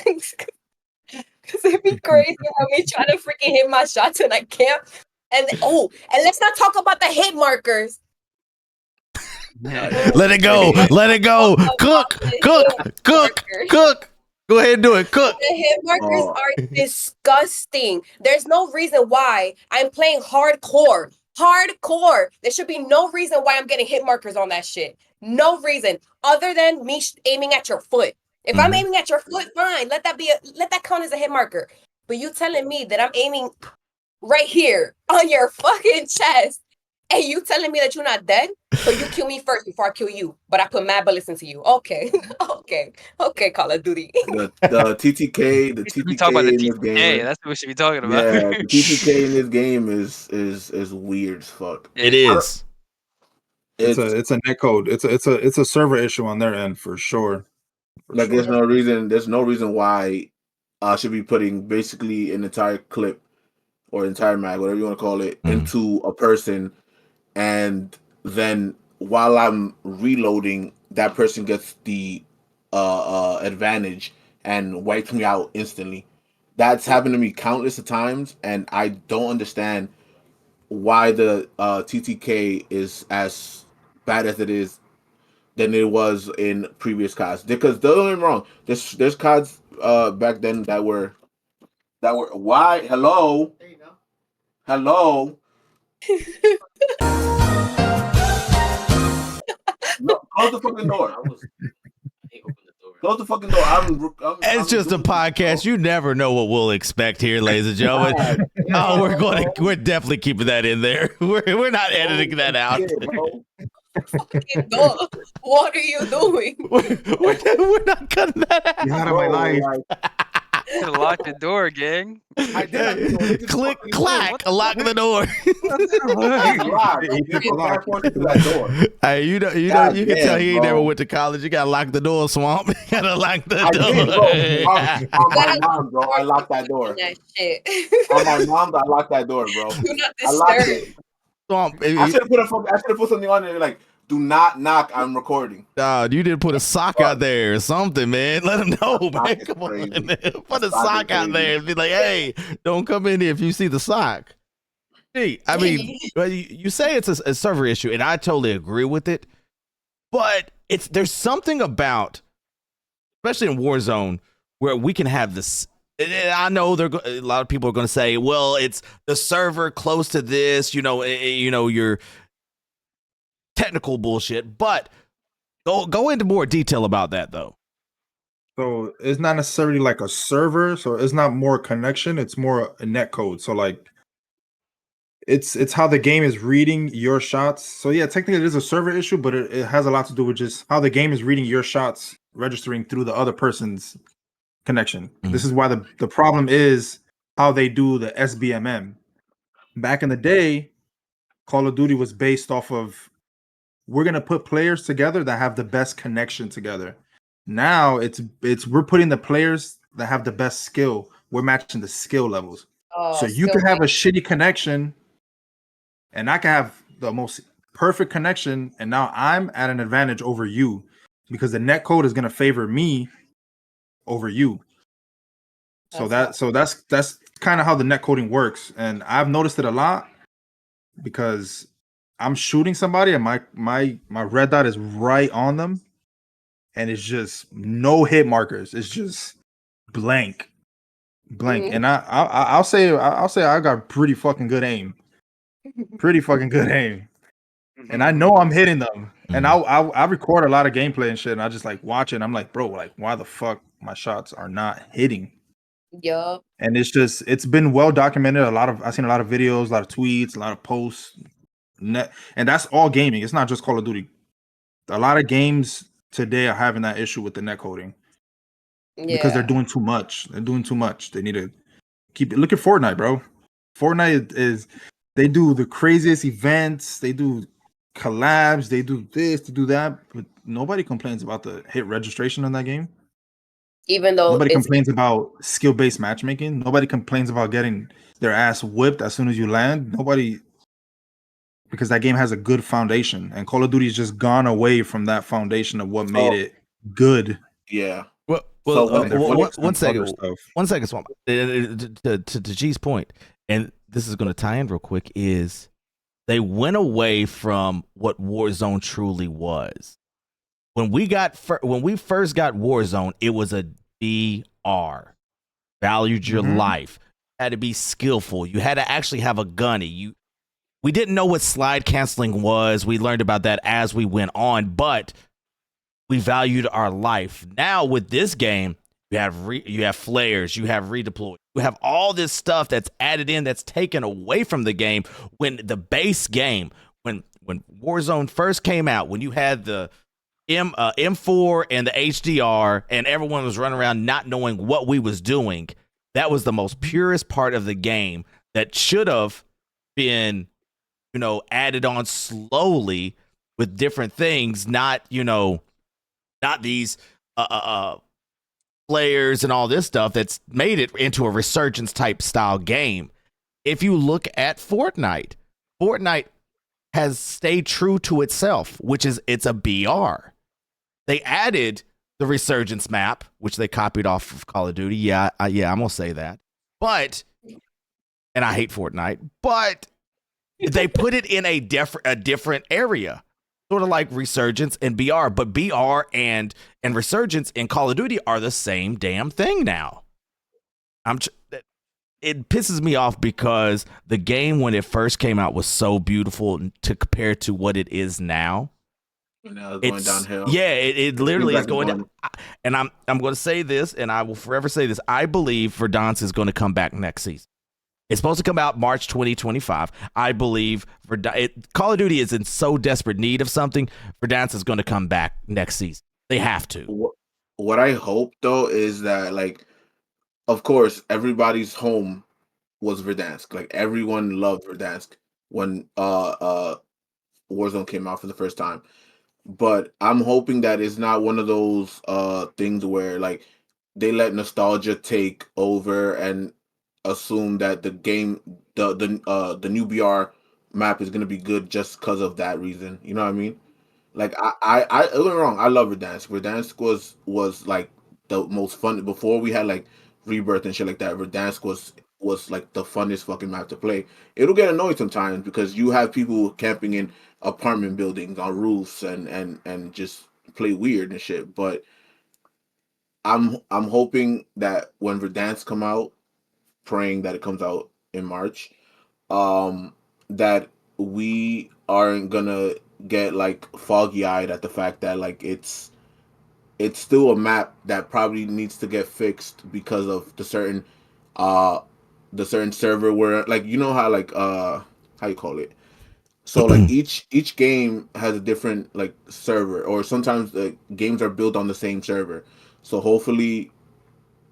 because it'd be crazy how me trying to freaking hit my shots and I can't. And let's not talk about the hit markers. Let it go. Let it go. Cook. Go ahead and do it. Cook. The hit markers are disgusting. There's no reason why I'm playing hardcore. There should be no reason why I'm getting hit markers on that shit. No reason other than me aiming at your foot. If I'm aiming at your foot, fine. Let that count as a hit marker. But you telling me that I'm aiming right here on your fucking chest, and you telling me that you're not dead? So you kill me first before I kill you. But I put mad bullets into you. Okay, okay, Call of Duty. The TTK, we talk about the in this TTK. game. That's what we should be talking about. Yeah, the TTK in this game is weird as fuck. It is. It's a netcode. It's a server issue on their end for sure. Like there's no reason why I should be putting basically an entire clip or entire mag, whatever you want to call it, into a person, and then while I'm reloading, that person gets the advantage and wipes me out instantly. That's happened to me countless of times, and I don't understand why the TTK is as bad as it is than it was in previous CODs. Because don't get me wrong, there's CODs back then that were why hello. There you go. Hello. No, close the fucking door. Close the fucking door. It's just a podcast. You never know what we'll expect here, ladies and gentlemen. We're definitely keeping that in there. We're not editing that out. Fucking door. What are you doing? We're not cutting that out. You're out of my life. Lock the door, gang. Click, clack, lock the door. Hey, you can tell he ain't never went to college. You gotta lock the door, Swamp. You gotta lock the door. On my mom, bro, I locked that door. That shit. On my mom, I locked that door, bro. Do not I locked disturb. it. Swamp. I should have put something on there like, do not knock. I'm recording. You didn't put a sock out there or something, man. Let him know, man. Come on, man. Put a sock out there and be like, hey, don't come in here if you see the sock. Hey, I mean, you say it's a server issue, and I totally agree with it. But there's something about, especially in Warzone, where we can have this. I know a lot of people are going to say, well, it's the server close to this, your technical bullshit, but go into more detail about that though. So it's not necessarily like a server, so it's not more connection, it's more a net code. So like it's how the game is reading your shots. So yeah, technically it is a server issue, but it has a lot to do with just how the game is reading your shots, registering through the other person's connection. This is why the problem is how they do the SBMM. Back in the day, Call of Duty was based off of, we're gonna put players together that have the best connection together. Now it's we're putting the players that have the best skill. We're matching the skill levels. So you can have a shitty connection, and I can have the most perfect connection, and now I'm at an advantage over you. because the net code is gonna favor me over you. So that's kind of how the net coding works, and I've noticed it a lot because I'm shooting somebody and my red dot is right on them, and it's just no hit markers. It's just blank, and I'll say I got pretty fucking good aim, and I know I'm hitting them, and I record a lot of gameplay and shit, and I just like watch it. I'm like, bro, like why the fuck my shots are not hitting? Yup. And it's been well documented. I've seen a lot of videos, a lot of tweets, a lot of posts, and that's all gaming. It's not just Call of Duty. A lot of games today are having that issue with the net coding because they're Yeah. doing too much. They're doing too much. They need to keep it. Look at Fortnite, bro. Fortnite is they do the craziest events. They do collabs. They do this, they do that, but nobody complains about the hit registration in that game. Even though Nobody it's complains about skill-based matchmaking. Nobody complains about getting their ass whipped as soon as you land. Nobody, because that game has a good foundation, and Call of Duty's just gone away from that foundation of what made it good. Yeah. Well, So And they're focused on one second, other stuff. Swamp. To G's point, and this is going to tie in real quick, is they went away from what Warzone truly was. When we first got Warzone, it was a BR, valued your life, had to be skillful, you had to actually have a gunny. We didn't know what slide canceling was. We learned about that as we went on, but we valued our life. Now with this game, you have flares, you have redeploy, you have all this stuff that's added in that's taken away from the game. When the base game, when Warzone first came out, when you had the M4 and the HDR, and everyone was running around not knowing what we was doing, that was the most purest part of the game that should have been, added on slowly with different things, not these players and all this stuff that's made it into a resurgence type style game. If you look at Fortnite has stayed true to itself, which is it's a BR. They added the resurgence map, which they copied off of Call of Duty. Yeah, I'm gonna say that. But, and I hate Fortnite, but they put it in a different area, sort of like Resurgence and BR. But BR and Resurgence in Call of Duty are the same damn thing now. It pisses me off because the game when it first came out was so beautiful to compare to what it is now. Now it's going downhill. Yeah, it literally is going down. down. And I'm going to say this, and I will forever say this. I believe Verdansk is going to come back next season. It's supposed to come out March 2025. I believe Call of Duty is in so desperate need of something. Verdansk is going to come back next season. They have to. What I hope though is that, like, of course, everybody's home was Verdansk. Like, everyone loved Verdansk when Warzone came out for the first time. But I'm hoping that it's not one of those things where, like, they let nostalgia take over and assume that the game, the new BR map is gonna be good just because of that reason. You know what I mean? Like, I don't get me wrong, I love Verdansk. Verdansk was like the most fun before we had like Rebirth and shit like that. Verdansk was like the funnest fucking map to play. It'll get annoying sometimes because you have people camping in apartment buildings on roofs and just play weird and shit. But I'm hoping that when Verdansk come out, praying that it comes out in March, that we aren't gonna get like foggy eyed at the fact that, like, it's still a map that probably needs to get fixed because of uh the certain server where, like, you know how, like, how you call it, so like each game has a different like server, or sometimes the games are built on the same server. So hopefully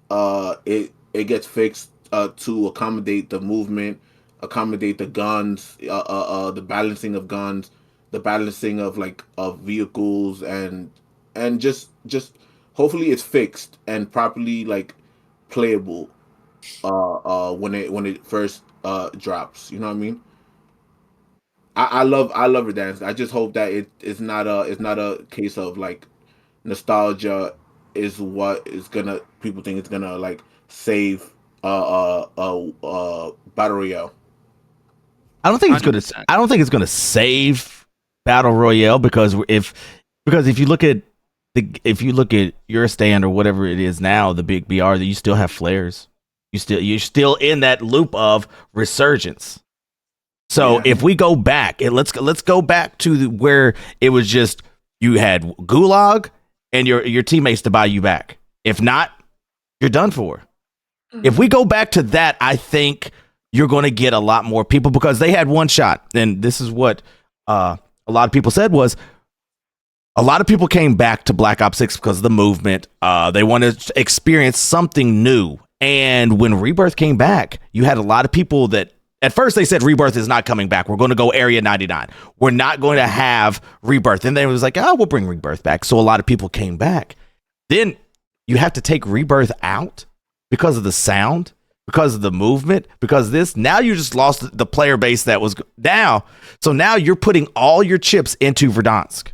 it gets fixed to accommodate the movement, accommodate the guns, the balancing of guns, the balancing of like of vehicles, and just hopefully it's fixed and properly like playable when it first drops. You know what I mean? I love Verdansk. I just hope that it's not a case of like nostalgia is what is gonna people think it's gonna like save battle royale. I don't think it's gonna. 100%. I don't think it's gonna save battle royale because if you look at if you look at your stand or whatever it is now, the big BR, that you still have flares. You're still in that loop of resurgence. So Yeah. if we go back, and let's go back to where it was just you had gulag and your teammates to buy you back. If not, you're done for. If we go back to that, I think you're going to get a lot more people because they had one shot. And this is what a lot of people said was a lot of people came back to Black Ops 6 because of the movement. They wanted to experience something new. And when Rebirth came back, you had a lot of people that at first they said Rebirth is not coming back. We're going to go Area 99. We're not going to have Rebirth. And then it was like, oh, we'll bring Rebirth back. So a lot of people came back. Then you have to take Rebirth out because of the sound, because of the movement, because of this. Now you just lost the player base that was down. So now you're putting all your chips into Verdansk.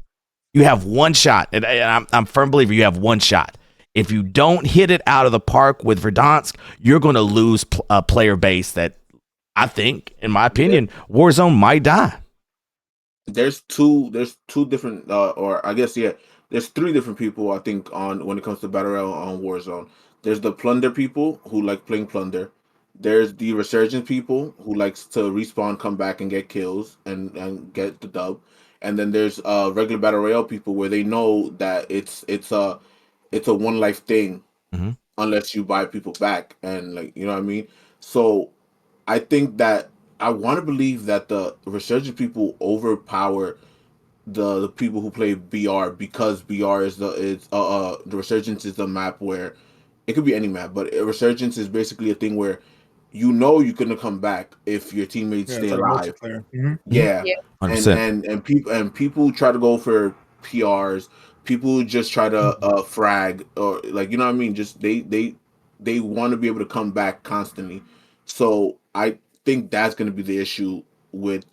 You have one shot. And I'm a firm believer you have one shot. If you don't hit it out of the park with Verdansk, you're going to lose a player base that I think, in my opinion, Warzone might die. There's two different or I guess there's three different people I think on when it comes to battle royale on Warzone. There's the plunder people who like playing plunder. There's the resurgent people who likes to respawn, come back and get kills and get the dub. And then there's regular battle royale people where they know that it's a one life thing unless you buy people back, and like, you know what I mean? So I think that I want to believe that the resurgent people overpower the people who play BR because BR is the resurgence is the map where it could be any map, but a resurgence is basically a thing where you know you're gonna come back if your teammates Yeah, stay it's like alive. multiplayer. Yeah, Yeah. 100%. and people try to go for PRs. People just try to frag or like, you know what I mean. Just they want to be able to come back constantly. So I think that's going to be the issue with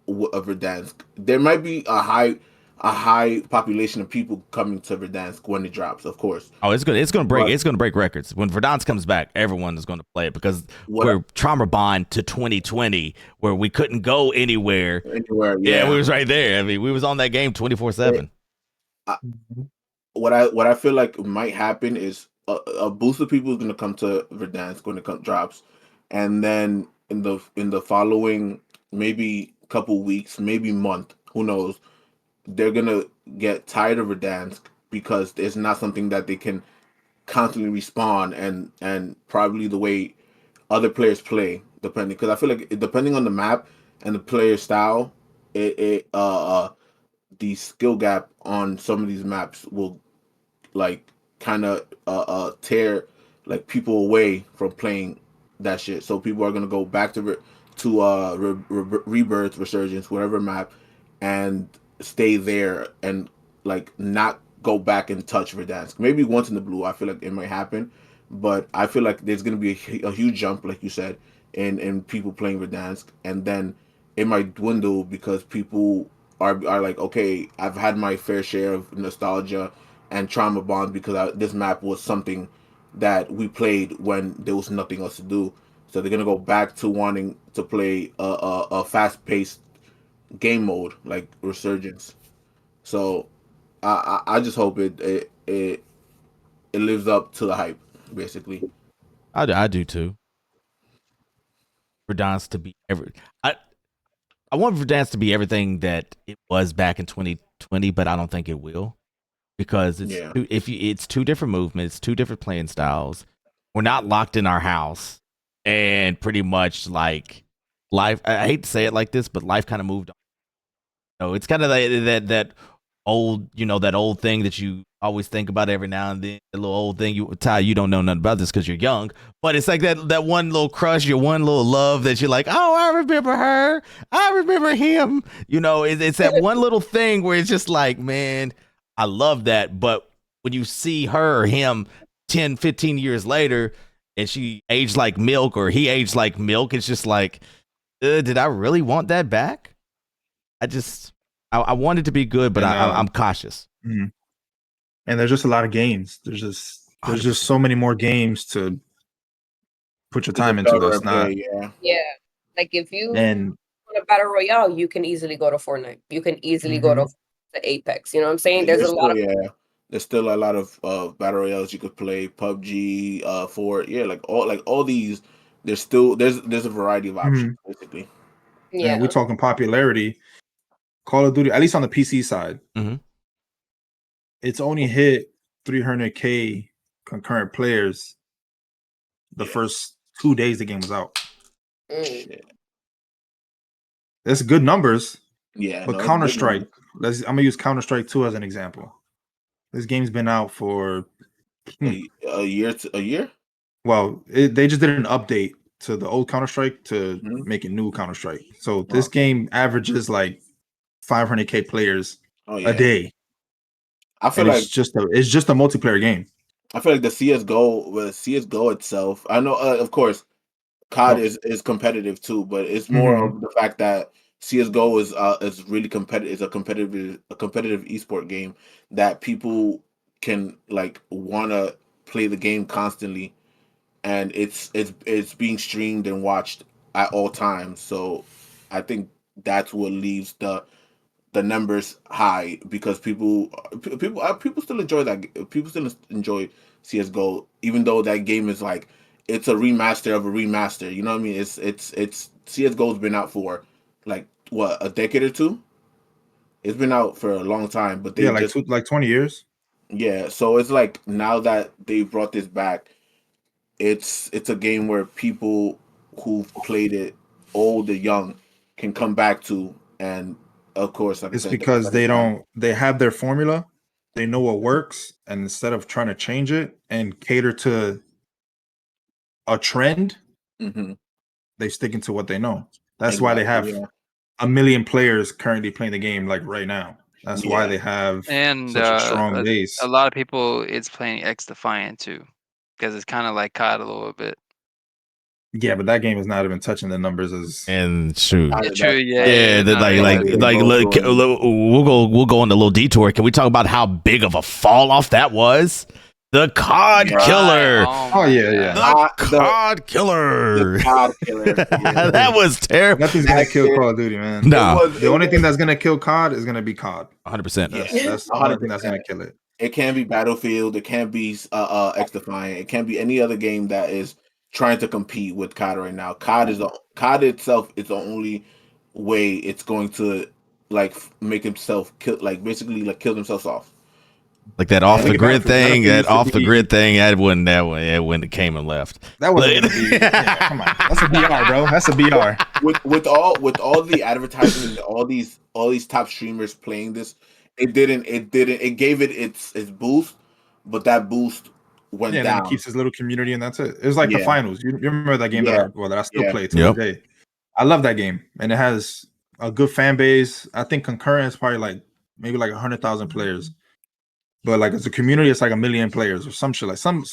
Verdansk. There might be a high population of people coming to Verdansk when it drops, of course. Oh, it's gonna break But records. When Verdansk comes back, everyone is gonna play it because what we're trauma bond to 2020 where we couldn't go anywhere. anywhere, Yeah, yeah. we was right there. I mean, we was on that game 24/7. What I feel like might happen is a boost of people is going to come to Verdansk when it drops, and then in the following maybe couple weeks, maybe month, who knows, they're gonna get tired of Verdansk because it's not something that they can constantly respawn and probably the way other players play, depending, because I feel like depending on the map and the player style, the skill gap on some of these maps will like kind of tear like people away from playing that shit. So people are gonna go back to Rebirth, Resurgence, whatever map, and stay there and like not go back and touch Verdansk. Maybe once in the blue, I feel like it might happen, but I feel like there's gonna be a huge jump, like you said, in people playing Verdansk, and then it might dwindle because people are like, okay, I've had my fair share of nostalgia and trauma bond because this map was something that we played when there was nothing else to do. So they're gonna go back to wanting to play a fast paced game mode like Resurgence. So I just hope it lives up to the hype, basically. I do too. Verdansk to be I want Verdansk to be everything that it was back in 2020, but I don't think it will because Yeah. it's two different movements, two different playing styles. We're not locked in our house, and pretty much like life. I hate to say it like this, but life kind of moved on. So it's kind of like that old, that old thing that you always think about every now and then. The little old thing you don't know nothing about this because you're young, but it's like that one little crush, your one little love that you're like, oh, I remember her, I remember him. It's that one little thing where it's just like, man, I love that. But when you see her or him 10, 15 years later, and she aged like milk or he aged like milk, it's just like, did I really want that back? I want it to be good, but I'm cautious. Mhm. And there's just a lot of games. There's just so many more games to put your time into. That's not. Yeah. Like if you And want a battle royale, you can easily go to Fortnite. You can easily go to Apex. You know what I'm saying? There's a lot of There's still a lot of battle royales you could play. PUBG, all these. There's a variety of options basically. Yeah. And we're talking popularity. Call of Duty, at least on the PC side, it's only hit 300K concurrent players the first 2 days the game was out. That's good numbers. Yeah, but Counter-Strike, I'm gonna use Counter-Strike 2 as an example. This game's been out for a year. Well, they just did an update to the old Counter-Strike to make a new Counter-Strike. So this game averages like 500K players a day. I feel like it's just a multiplayer game. I feel like the CS:GO itself. I know, of course, COD is competitive too, but it's more of the fact that CS:GO is really competitive. It's a competitive esport game that people can like want to play the game constantly, and it's being streamed and watched at all times. So I think that's what leaves the numbers high, because people still enjoy that. People still enjoy CS:GO, even though that game is like, it's a remaster of a remaster. You know what I mean? It's CS:GO's been out for like what, a decade or two. It's been out for a long time, but they like 20 years. Yeah, so it's like now that they brought this back, it's a game where people who've played it, old or young, can come back to. And of course, like it's I said, because they have their formula, they know what works, and instead of trying to change it and cater to a trend, they stick into what they know. That's why they have 1 million players currently playing the game like right now. That's why they have such a strong base. A lot of people it's playing X Defiant too, because it's kind of like COD a little bit. Yeah, but that game is not even touching the numbers as true. Yeah. We'll go on a little detour. Can we talk about how big of a fall off that was? The COD killer. The COD killer. The COD killer. That was terrible. Nothing's gonna kill Call of Duty, man. No. The only thing that's gonna kill COD is gonna be COD. 100%. That's the only thing that's gonna kill it. It can't be Battlefield. It can't be X Defiant. It can't be any other game that is trying to compete with COD right now. COD itself is the only way it's going to like make himself kill, like basically like kill themselves off. Like that off the grid thing, that when it came and left. That wasn't gonna be. Come on, that's a BR, bro. That's a BR. With all the advertising and all these top streamers playing this, it gave it its boost, but that boost went down. And it keeps his little community, and that's it. It was like the finals. You remember that game that I still play to this day. I love that game, and it has a good fan base. I think concurrent is probably like maybe like 100,000 players. But like as a community, it's like 1 million players or some shit, like some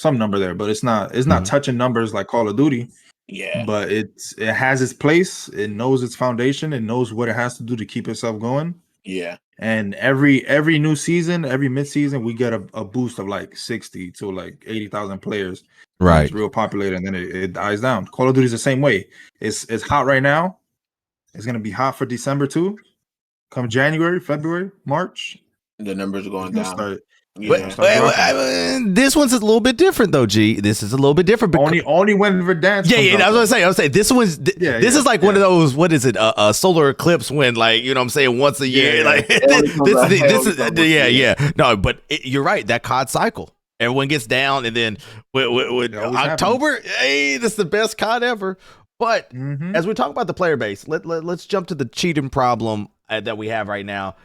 number there. But it's not touching numbers like Call of Duty. Yeah. But it has its place. It knows its foundation. It knows what it has to do to keep itself going. Yeah. And every new season, every mid-season, we get a boost of like 60 to like 80,000 players. Right. It's real popular, and then it dies down. Call of Duty is the same way. It's hot right now. It's gonna be hot for December too. Come January, February, March. The numbers are going down. This one's a little bit different though, G. This is a little bit different. Only when Verdansk. I was gonna say. This one's. This is like one of those. What is it? A solar eclipse when, like, you know what I'm saying, once a year. This is. No, but you're right. That COD cycle. Everyone gets down, and then with October, hey, this is the best COD ever. But as we talk about the player base, let's jump to the cheating problem that we have right now.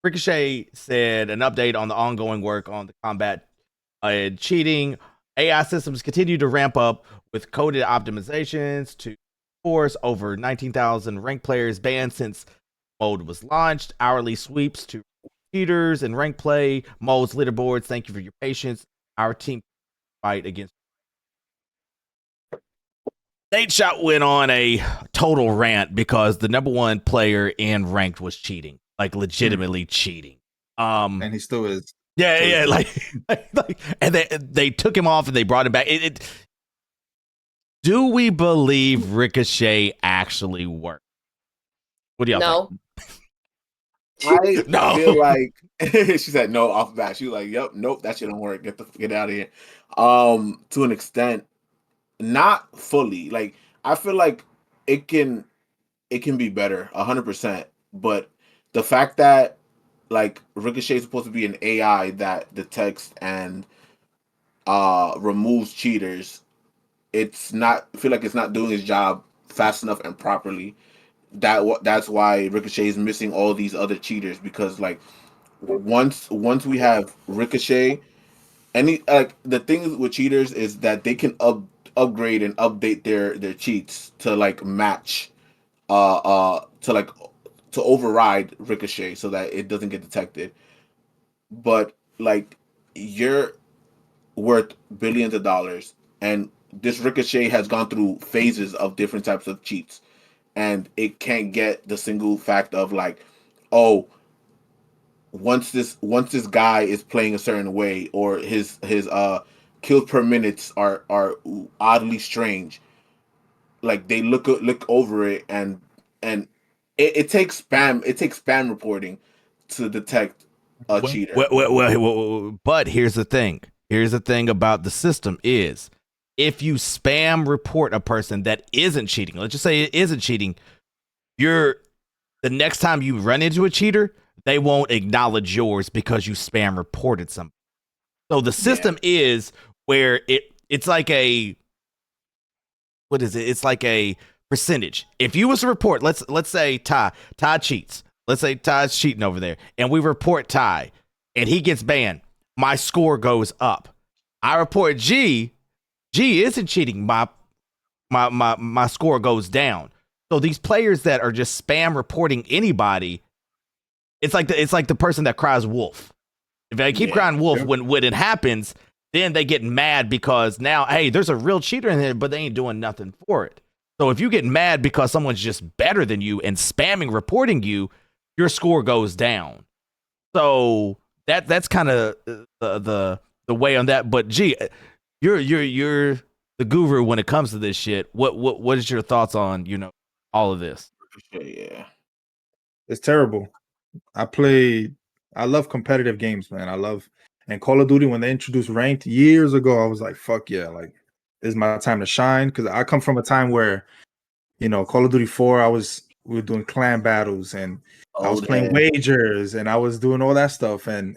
Ricochet said an update on the ongoing work on the combat cheating. AI systems continue to ramp up with coded optimizations to force over 19,000 ranked players banned since mode was launched. Hourly sweeps to cheaters and rank play modes, leaderboards. Thank you for your patience. Our team fight against. Nate Shot went on a total rant because the number one player in ranked was cheating. Like legitimately cheating. And he still is. Yeah, like, and they took him off and they brought him back. Do we believe Ricochet actually worked? What do y'all I No. feel like she said no off the bat. She was like, "Yep, nope, that shit don't work. Get out of here." To an extent, not fully. Like I feel like it can be better, 100%. But the fact that like Ricochet is supposed to be an AI that detects and removes cheaters, it's not. I feel like it's not doing its job fast enough and properly. That's why Ricochet is missing all these other cheaters because like once we have Ricochet, any like the thing with cheaters is that they can upgrade and update their cheats to like match to like to override Ricochet so that it doesn't get detected. But like you're worth billions of dollars and this Ricochet has gone through phases of different types of cheats and it can't get the single fact of like, oh, once this guy is playing a certain way or his kills per minutes are oddly strange, like they look over it and it takes spam reporting to detect a cheater. But here's the thing. Here's the thing about the system is if you spam report a person that isn't cheating, let's just say it isn't cheating, the next time you run into a cheater, they won't acknowledge yours because you spam reported something. So the system is where it's like a what is it? It's like a percentage. If you was to report, let's say Ty cheats. Let's say Ty's cheating over there, and we report Ty, and he gets banned. My score goes up. I report G isn't cheating. My score goes down. So these players that are just spam reporting anybody, it's like the person that cries wolf. If I keep crying wolf when it happens, then they get mad because now, hey, there's a real cheater in there, but they ain't doing nothing for it. So if you get mad because someone's just better than you and spamming reporting you, your score goes down. So that's kind of the way on that. But gee, you're the guru when it comes to this shit. What is your thoughts on all of this? Yeah, it's terrible. I love competitive games, man. And Call of Duty when they introduced ranked years ago, I was like, fuck yeah, like this is my time to shine. Cause I come from a time where, Call of Duty 4, we were doing clan battles and I was playing wagers and I was doing all that stuff. And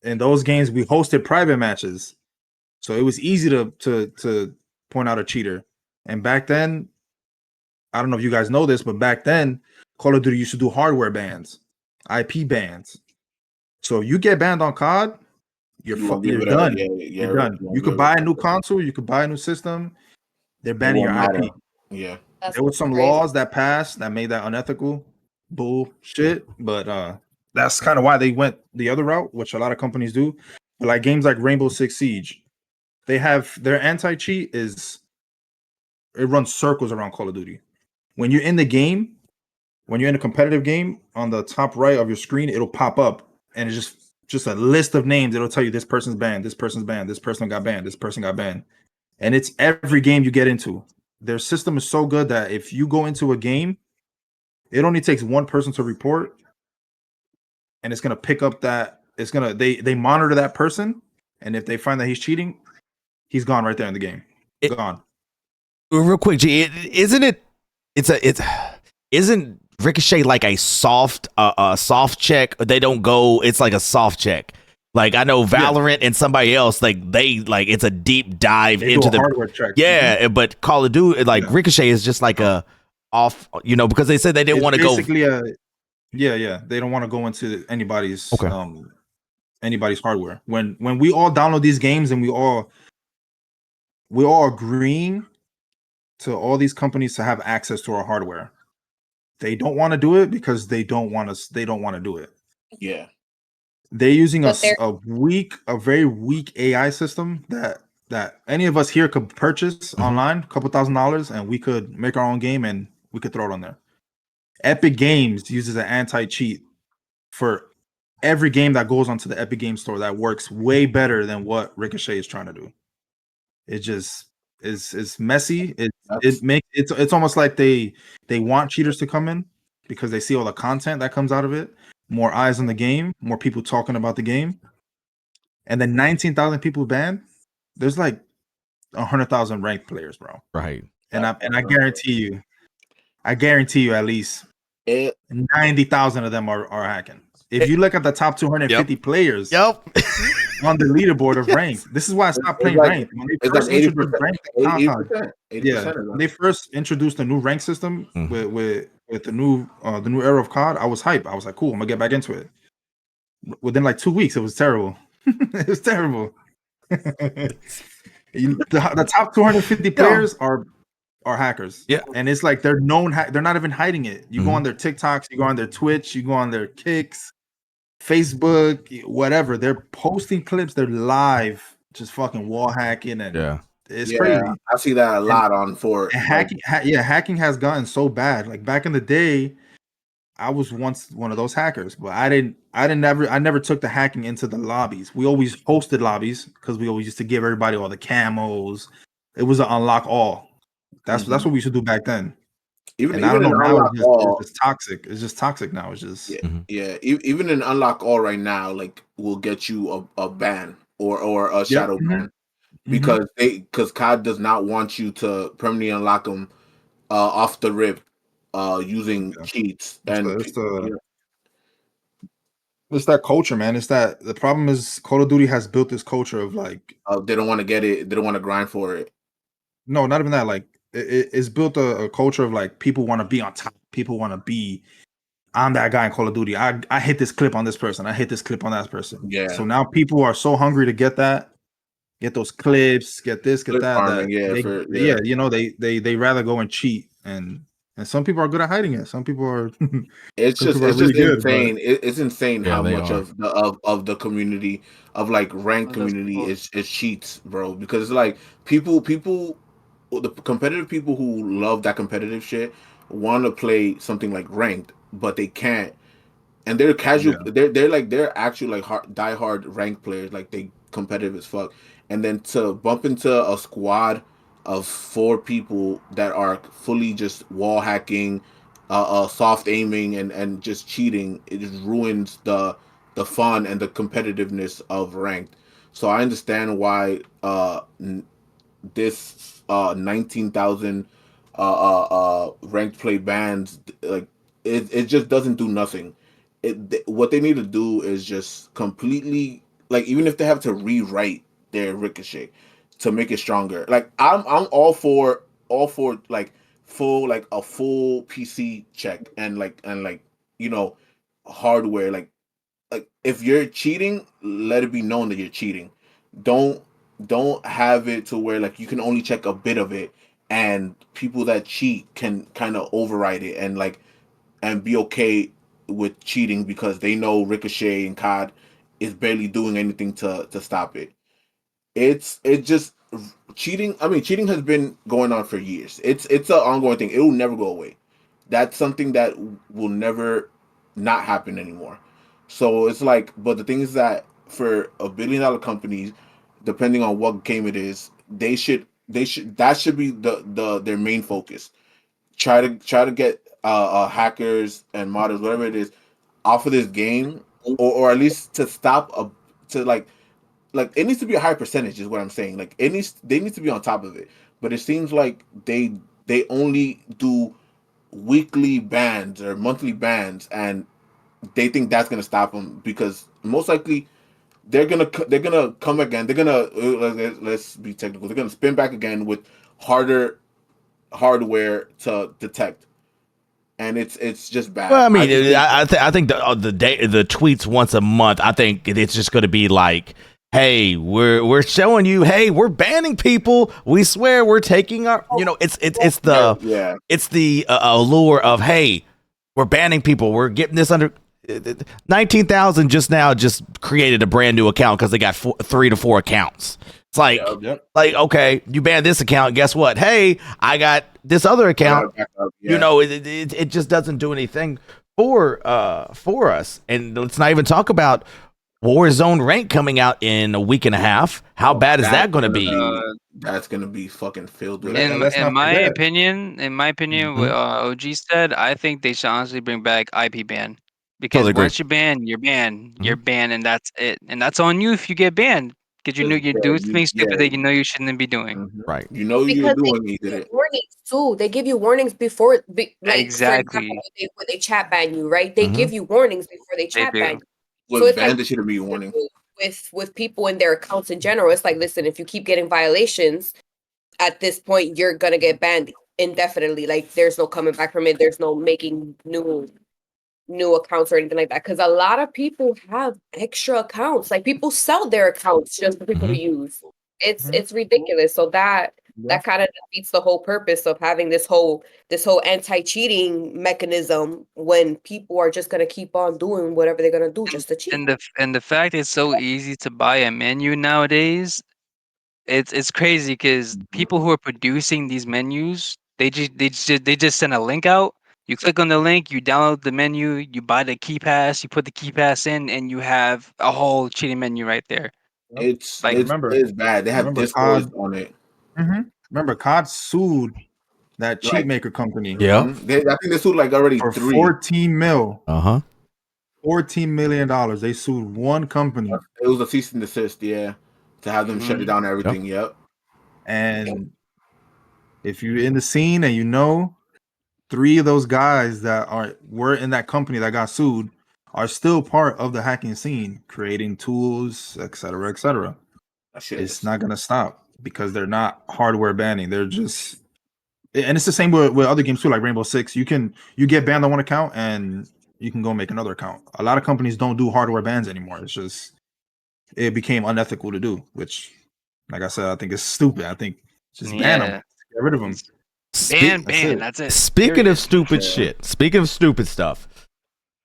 in those games we hosted private matches. So it was easy to point out a cheater. And back then, I don't know if you guys know this, but back then, Call of Duty used to do hardware bans, IP bans. So you get banned on COD, you're done. You're done. You could buy a new console, you could buy a new system. They're banning your IP. Yeah. There were some laws that passed that made that unethical bullshit, but that's kind of why they went the other route, which a lot of companies do. But like games like Rainbow Six Siege, they have their anti-cheat it runs circles around Call of Duty. When you're in the game, when you're in a competitive game, on the top right of your screen, it'll pop up and it's just a list of names. It'll tell you this person's banned, this person's banned, this person got banned, this person got banned. And it's every game you get into. Their system is so good that if you go into a game, it only takes one person to report, and it's gonna pick up they monitor that person, and if they find that he's cheating, he's gone right there in the game. Gone. Real quick, G, isn't Ricochet like a soft check? They don't go. It's like a soft check. Like I know Valorant and somebody else, like it's a deep dive into the hardware check. Yeah, but Call of Duty, Ricochet is just like a off, because they said they didn't want to go. Basically, they don't want to go into anybody's hardware. When we all download these games and we all agreeing to all these companies to have access to our hardware, they don't want to do it because they don't want to do it. Yeah. They're using a very weak AI system that any of us here could purchase online, a couple $1,000, and we could make our own game and we could throw it on there. Epic Games uses an anti-cheat for every game that goes onto the Epic Game Store that works way better than what Ricochet is trying to do. It just is messy. It's almost like they want cheaters to come in because they see all the content that comes out of it. More eyes on the game, more people talking about the game, and then 19,000 people banned. There's like 100,000 ranked players, bro. Right. And I guarantee you, at least 90,000 of them are hacking. If you look at the top 250 players on the leaderboard of ranked, this is why I stopped playing ranked. When they first introduced ranked, 80%. When they first introduced the new rank system with the new era of COD, I was hyped. I was like, cool, I'm gonna get back into it. Within like 2 weeks, it was terrible. It was terrible. The top 250 players are hackers. Yeah. And it's like they're known they're not even hiding it. You go on their TikToks, you go on their Twitch, you go on their Kicks, Facebook, whatever. They're posting clips, they're live, just fucking wall hacking, and it's crazy. I see that a lot on for hacking. Hacking has gotten so bad. Like back in the day, I was once one of those hackers, but I never took the hacking into the lobbies. We always hosted lobbies because we always used to give everybody all the camos. It was an unlock all. That's what we used to do back then. Even I don't know now, it's just toxic. It's just toxic now. It's just even an unlock all right now, like will get you a ban or a shadow ban because COD does not want you to permanently unlock them off the rip using cheats. It's that culture, man. It's that the problem is Call of Duty has built this culture of like they don't want to get it. They don't want to grind for it. No, not even that. Like it's built a culture of like people want to be on top. People want to be. I'm that guy in Call of Duty. I hit this clip on this person. I hit this clip on that person. Yeah. So now people are so hungry to get those clips, get this, get that. Farming, you know, they rather go and cheat, and some people are good at hiding it. Some people are. It's just insane. It's insane how much of the community of like ranked community is cheats, bro. Because it's like people, the competitive people who love that competitive shit want to play something like ranked, but they can't. And they're casual. Yeah. They're actually like diehard ranked players. Like they competitive as fuck. And then to bump into a squad of 4 people that are fully just wall hacking, soft aiming, and just cheating, it just ruins the fun and the competitiveness of ranked. So I understand why this 19,000 ranked play bans, like it just doesn't do nothing. What they need to do is just completely, like, even if they have to rewrite their Ricochet to make it stronger. Like I'm all for like full, like a full PC check and you know, hardware, like if you're cheating, let it be known that you're cheating. Don't have it to where like you can only check a bit of it and people that cheat can kind of override it and be okay with cheating because they know Ricochet and COD is barely doing anything to stop it. It's just cheating. I mean, cheating has been going on for years. It's an ongoing thing. It will never go away. That's something that will never not happen anymore. So it's like, but the thing is that for $1 billion companies, depending on what game it is, that should be their main focus. Try to get hackers and modders, whatever it is, off of this game, or at least to stop it needs to be a high percentage is what I'm saying. Like they need to be on top of it. But it seems like they only do weekly bans or monthly bans, and they think that's gonna stop them because most likely they're gonna come again. They're gonna let's be technical. They're gonna spin back again with harder hardware to detect, and it's just bad. Well, I mean, I think the tweets once a month. I think it's just going to be like, hey, we're showing you, hey, we're banning people. We swear we're taking our, you know, it's the allure of, hey, we're banning people. We're getting this under 19,000 just created a brand new account because they got 3 to 4 accounts. It's like, like, okay, you banned this account. Guess what? Hey, I got this other account. You know, it just doesn't do anything for us. And let's not even talk about Warzone rank coming out in a week and a half. How bad is that going to be? That's gonna be fucking filled with. And let's In not my forget. opinion, what OG said, I think they should honestly bring back IP ban because Totally agree. once you're banned, you're banned. You're banned, and that's it. And that's on you if you get banned because you know you're doing something stupid that you know you shouldn't be doing. Right. You know you're Because they doing give it. you warnings too. They give you warnings before, like for example, Exactly. when they chat ban you, right? They give you warnings before they They chat ban do. you. So With it's like banned, there should be a warning. with people in their accounts in general. It's like, listen, if you keep getting violations, at this point, you're gonna get banned indefinitely. Like, there's no coming back from it. There's no making new accounts or anything like that. Because a lot of people have extra accounts. Like, people sell their accounts just for people to use. It's ridiculous. So that kind of defeats the whole purpose of having this whole anti-cheating mechanism when people are just gonna keep on doing whatever they're gonna do just to cheat. And the fact it's so easy to buy a menu nowadays, it's crazy because people who are producing these menus, they just send a link out. You click on the link, you download the menu, you buy the key pass, you put the key pass in, and you have a whole cheating menu right there. It's Like, it's bad. They have discourse on it. Remember, COD sued that cheat maker company. Yeah. I think they sued like already for 3. 14 mil. $14 million. They sued one company. It was a cease and desist, to have them shut it down. Everything, yep. And if you're in the scene and you know, 3 of those guys that were in that company that got sued are still part of the hacking scene, creating tools, etc., etc. It's not gonna stop because they're not hardware banning. They're just, and it's the same with other games too, like Rainbow Six. You get banned on one account and you can go make another account. A lot of companies don't do hardware bans anymore. It's just, it became unethical to do, which, like I said, I think it's stupid. I think just ban them, get rid of them. Ban. That's it. Speaking of stupid shit, speaking of stupid stuff,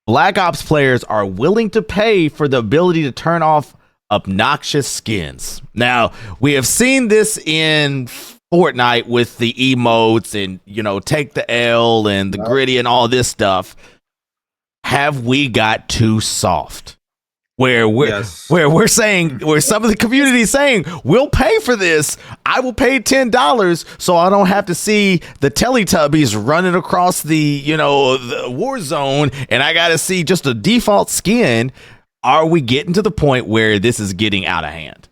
Black Ops players are willing to pay for the ability to turn off obnoxious skins. Now, we have seen this in Fortnite with the emotes and, take the L and the gritty and all this stuff. Have we got too soft? Where we're saying, where some of the community is saying, we'll pay for this. I will pay $10 so I don't have to see the Teletubbies running across the Warzone, and I got to see just a default skin. Are we getting to the point where this is getting out of hand?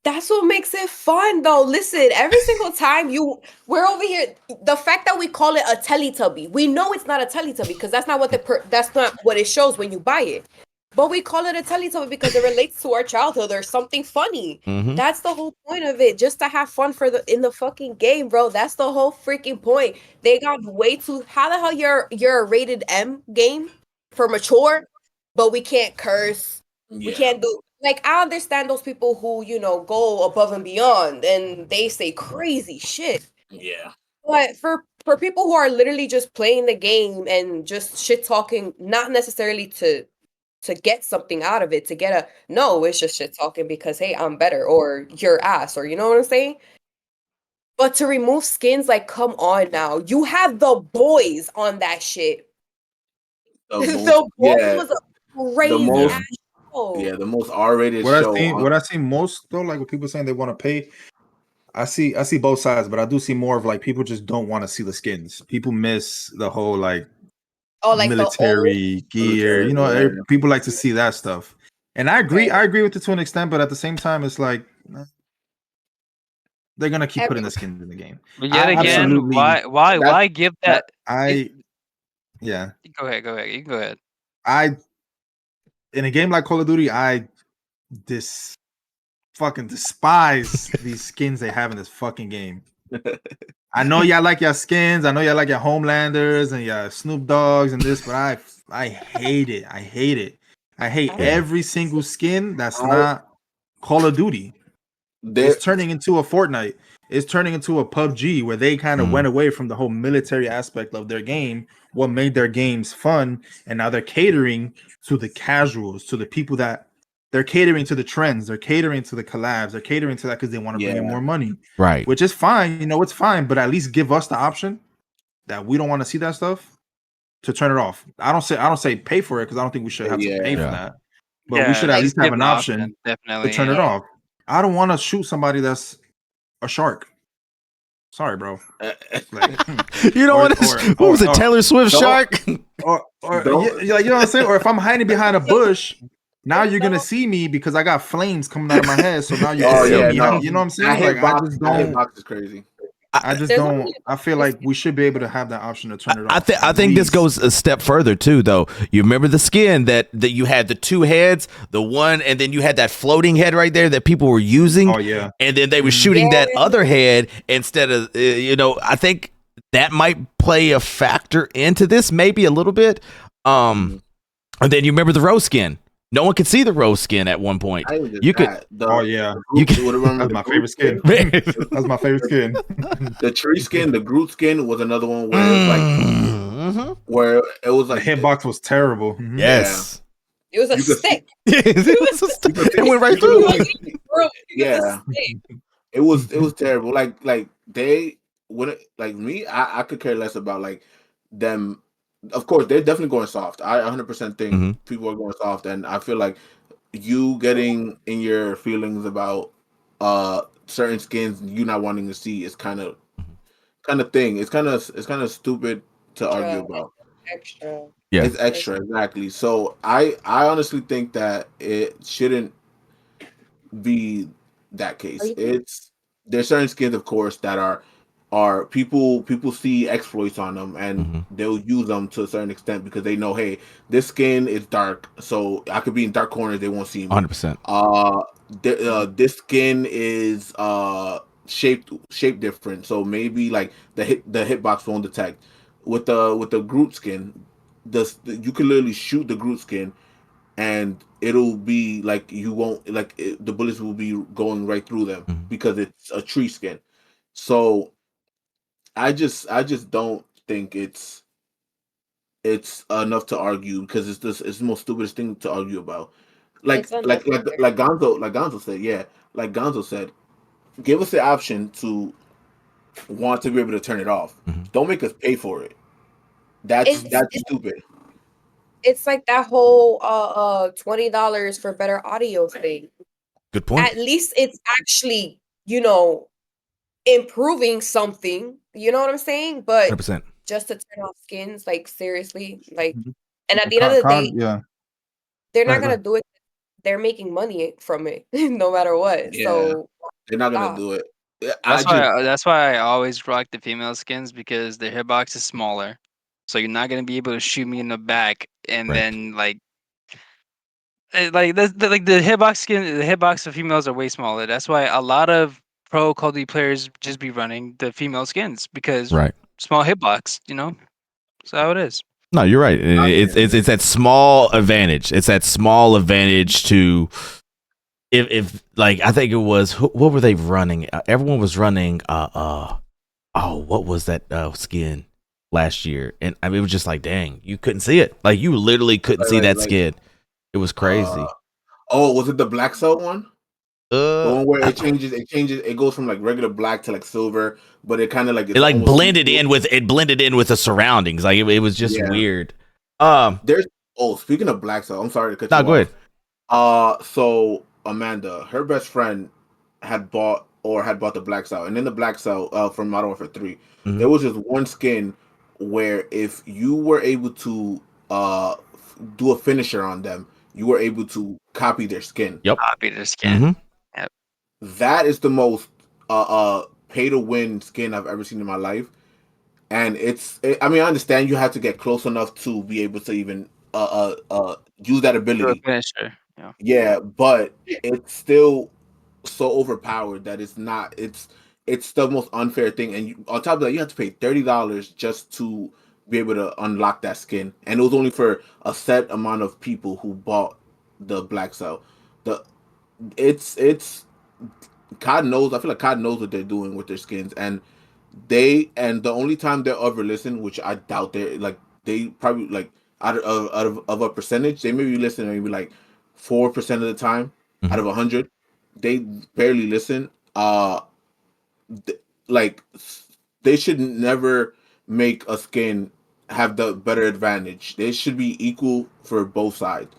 That's what makes it fun, though. Listen, every single time we're over here, the fact that we call it a Teletubby, we know it's not a Teletubby because that's not what that's not what it shows when you buy it. But we call it a Teletubby because it relates to our childhood. There's something funny. That's the whole point of it, just to have fun in the fucking game, bro. That's the whole freaking point. They got way too. How the hell you're a rated M game for mature, but we can't curse. We can't do. Like, I understand those people who, go above and beyond and they say crazy shit. Yeah. But for people who are literally just playing the game and just shit talking, not necessarily to get something out of it, it's just shit talking because, hey, I'm better, or you're ass, or you know what I'm saying? But to remove skins, like, come on now. You have the boys on that shit. The boys was a crazy ass show. Yeah, the most R-rated show. What I see most though, like, with people saying they want to pay, I see both sides, but I do see more of like people just don't want to see the skins. People miss the whole like military gear. People like to see that stuff. And I agree. I agree with it to an extent, but at the same time, it's like they're gonna keep putting the skins in the game. But yet again, why give that? Yeah. Go ahead. You can go ahead. In a game like Call of Duty, I fucking despise these skins they have in this fucking game. I know y'all like your skins. I know y'all like your Homelanders and your Snoop Dogs and this, but I hate it. I hate every single skin that's not Call of Duty. It's turning into a Fortnite. It's turning into a PUBG where they kind of went away from the whole military aspect of their game, what made their games fun, and now they're catering to the casuals, to the people that they're catering to the trends, they're catering to the collabs, they're catering to that because they want to bring in more money. Right. Which is fine, it's fine, but at least give us the option that we don't want to see that stuff. to turn it off. I don't say pay for it because I don't think we should have to pay for Yeah. that. But we should at like, least just have give an option to definitely. turn it Yeah. off. I don't want to shoot somebody that's a shark. Sorry, bro. Like, You don't want to. What was it? Taylor Swift don't- shark? or Don't- like, you know what I'm saying? Or if I'm hiding behind a bush, now you're gonna see me because I got flames coming out of my head. So now you Oh, can see yeah, me. no. You know what I'm That saying? Like, I just that don't. hitbox is crazy. I just There's don't. only- I feel like we should be able to have that option to turn it off. I at think this least. goes a step further too, though. You remember the skin that you had the two heads, the one, and then you had that floating head right there that people were using. Oh yeah. And then they were Mhm. shooting that Yeah. other head instead of I think that might play a factor into this, maybe a little bit. And then you remember the rose skin. No one could see the rose skin at one point. I even You could. Oh yeah. You can- That's my favorite skin. That's my favorite skin. The tree skin, the Groot skin was another one where it was like Mhm. where it was The like hitbox was terrible. Mhm. Yes. It was a You could stick. It went right through. Bro, Yeah. It was terrible. Like they would like me. I could care less about like them. Of course, they're definitely going soft. I 100% think Mhm. people are going soft, and I feel like you getting in your feelings about certain skins you not wanting to see is kind of thing. It's kind of stupid to argue about. extra. Yeah. It's extra, exactly. So I honestly think that it shouldn't be that case. Are you- There's certain skins, of course, that are people see exploits on them and Mhm. they'll use them to a certain extent because they know, hey, this skin is dark, so I could be in dark corners, they won't see me. 100%. This skin is shaped different, so maybe like the hitbox won't detect. With the Groot skin, you can literally shoot the Groot skin and it'll be like you won't like the bullets will be going right through them Mhm. because it's a tree skin. So I just don't think it's enough to argue because it's the most stupidest thing to argue about. Like It's like like unnecessary. like Gonzo said, yeah. Like Gonzo said, give us the option to want to be able to turn it off. Mhm. Don't make us pay for it. That's It's- stupid. It's like that whole $20 for better audio thing. Good point. At least it's actually, improving something. You know what I'm saying? But 100%. just to turn off skins, like seriously, like, Mhm. and at the end of the day, Yeah. they're Go not ahead, gonna do it. They're making money from it, no matter what. Yeah. So They're not gonna stop. do it. That's why I always rock the female skins because the hitbox is smaller, so you're not gonna be able to shoot me in the back and Right. then like the hitbox skin, the hitbox for females are way smaller. That's why a lot of pro Call of Duty players just be running the female skins because Right. small hitbox. That's how it is. No, you're right. It's that small advantage. It's that small advantage to if like I think it was what were they running? Everyone was running. What was that skin last year? And I mean, it was just like, dang, you couldn't see it. Like you literally couldn't see that skin. It was crazy. Was it the black cell one? The one where I- it changes, it goes from like regular black to like silver, but it kind of like it like blended in with the surroundings. Like it was just Yeah. weird. There's speaking of black cell, I'm sorry to cut No, you go ahead. off. So Amanda, her best friend had bought the black cell, and in the black cell from Modern Warfare 3, Mhm. there was just one skin where if you were able to do a finisher on them, you were able to copy their skin. Yep. Copy the skin. Mhm. That is the most pay to win skin I've ever seen in my life. And I mean, I understand you have to get close enough to be able to even use that Do a ability. finisher. Yeah. Yeah, but it's still so overpowered that it's not. It's the most unfair thing, and on top of that, you have to pay $30 just to be able to unlock that skin, and it was only for a set amount of people who bought the black cell. It's COD knows. I feel like COD knows what they're doing with their skins, and the only time they'll ever listen, which I doubt they probably like out of a percentage, they maybe listen maybe like 4% of the time out of 100. They barely listen. Like they should never make a skin have the better advantage. They should be equal for both sides.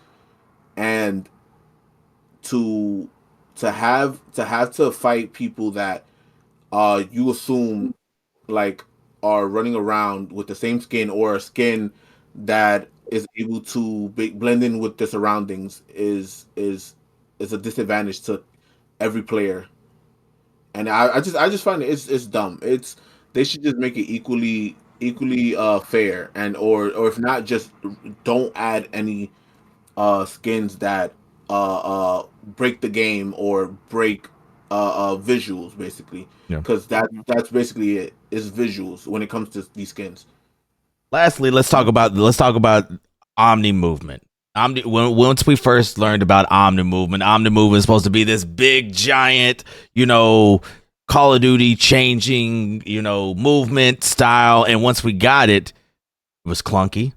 And to to fight people that you assume like are running around with the same skin or a skin that is able to blend in with the surroundings is a disadvantage to every player. And I just find it's dumb. It's they should just make it equally fair, and or if not, just don't add any skins that break the game or break visuals basically, Yeah. because that's basically it, is visuals when it comes to these skins. Lastly, let's talk about Omni movement. Once we first learned about Omni movement is supposed to be this big giant, Call of Duty changing, movement style. And once we got it, it was clunky.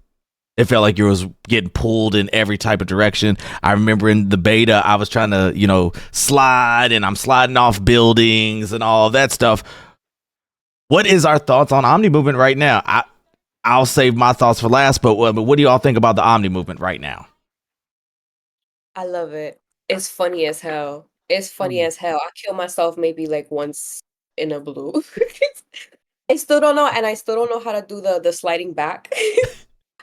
It felt like you was getting pulled in every type of direction. I remember in the beta, I was trying to, slide, and I'm sliding off buildings and all of that stuff. What is our thoughts on Omni movement right now? I'll save my thoughts for last, but what do y'all think about the Omni movement right now? I love it. It's funny as hell. It's funny as hell. I kill myself maybe like once in a blue. I still don't know, and I still don't know how to do the sliding back.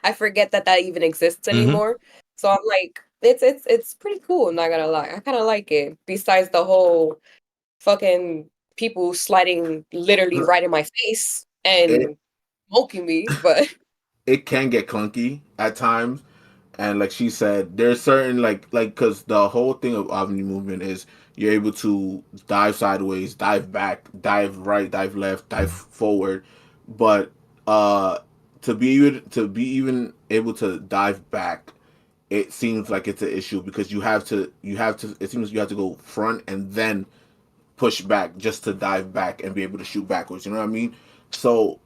I forget that even exists anymore. So I'm like, it's pretty cool. I'm not gonna lie. I kind of like it. Besides the whole fucking people sliding literally right in my face It and smoking me, but it can get clunky at times, and like she said, there's certain like because the whole thing of Omni movement is you're able to dive sideways, dive back, dive right, dive left, dive forward, but uh to be even able to dive back, it seems like it's an issue because you have to it seems you have to go front and then push back just to dive back and be able to shoot backwards, you know what I mean? So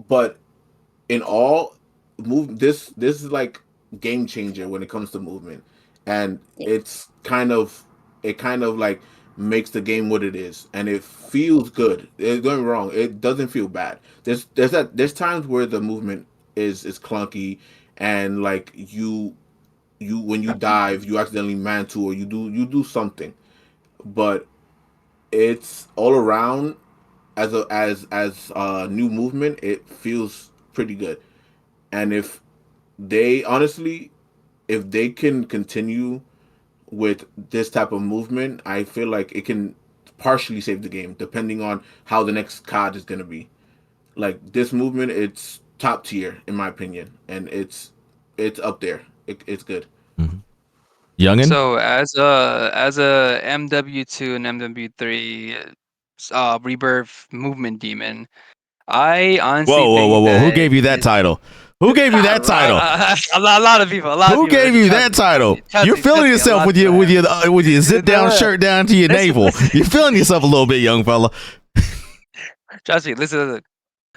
but in all, this is like game changer when it comes to movement, and it kind of like makes the game what it is, and it feels good. Don't get me wrong, it doesn't feel bad. There's times where the movement is clunky, and like you when you dive you accidentally mantle or you do something, but it's all around as new movement, it feels pretty good. And if they can continue with this type of movement, I feel like it can partially save the game, depending on how the next card is gonna be. Like this movement, it's top tier in my opinion, and it's up there. It's good. Youngin? So as a MW2 and MW3 rebirth movement demon, I honestly think Whoa! Who that gave you that title? Who gave you that title? a lot of people, Who gave you that title? You're feeling yourself with your zip down shirt down to your navel. You're feeling yourself a little bit, young fella. Trust me, listen.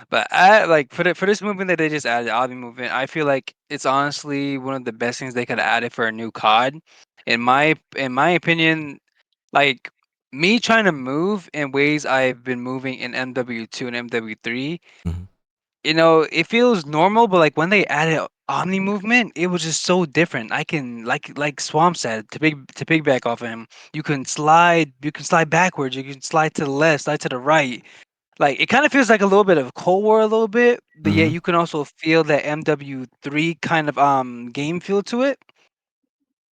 But I like for this movement that they just added, the Omni movement. I feel like it's honestly one of the best things they could have added for a new COD. In my opinion, like me trying to move in ways I've been moving in MW2 and MW3, Mhm. it feels normal, but like when they added Omni movement, it was just so different. I can like Swamp said to piggyback off of him. You can slide backwards, you can slide to the left, slide to the right. Like it kind of feels like a little bit of Cold War a little bit, but yet Mhm. you can also feel that MW3 kind of game feel to it.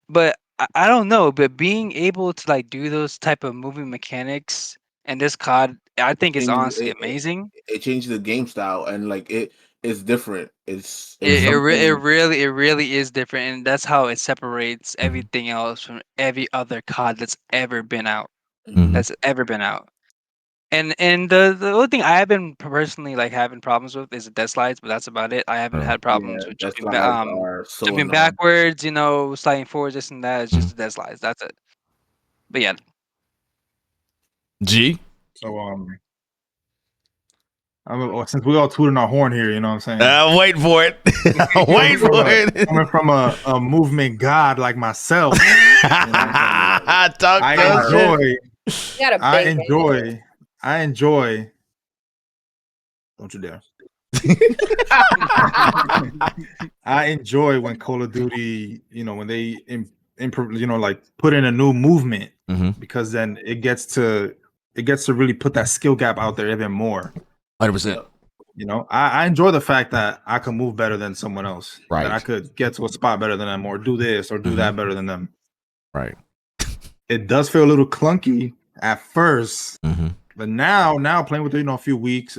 But I don't know, but being able to like do those type of moving mechanics and this COD, I think is Changes honestly amazing. it changes the game style, and like it's different. It's It something. really is different, and that's how it separates Mhm. everything else from every other COD that's ever been out. Mhm. That's ever been out. And the only thing I have been personally like having problems with is the death slides, but that's about it. I haven't Oh. had problems Yeah, with that's slides are so jumping annoying. backwards, sliding forwards, this and that. It's just Mhm. the death slides. That's it. But yeah, G? So since we all tooting our horn here, you know what I'm saying? Wait for it. Wait for it. Coming from a movement god like myself, Talk I that shit. enjoy, you got a I big head. enjoy, I enjoy. Don't you dare! I enjoy when Call of Duty, when they improve, like put in a new movement, because then it gets to really put that skill gap out there even more. 100%. I enjoy the fact that I can move better than someone else. Right. That I could get to a spot better than them, or do this or do that better than them. Right. It does feel a little clunky at first, but now playing with it, a few weeks,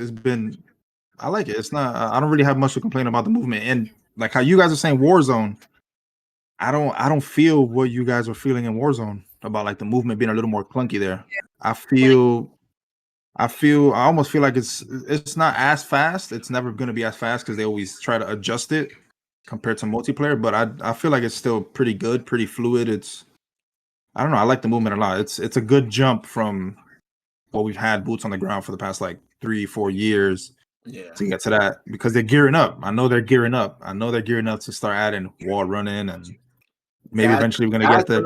I like it. It's not. I don't really have much to complain about the movement, and like how you guys are saying Warzone. I don't feel what you guys are feeling in Warzone about like the movement being a little more clunky there. I almost feel like it's not as fast. It's never going to be as fast because they always try to adjust it compared to multiplayer. But I feel like it's still pretty good, pretty fluid. I don't know. I like the movement a lot. It's a good jump from what we've had boots on the ground for the past like 3-4 years to get to that, because they're gearing up. I know they're gearing up. To start adding wall running, and maybe eventually we're gonna get the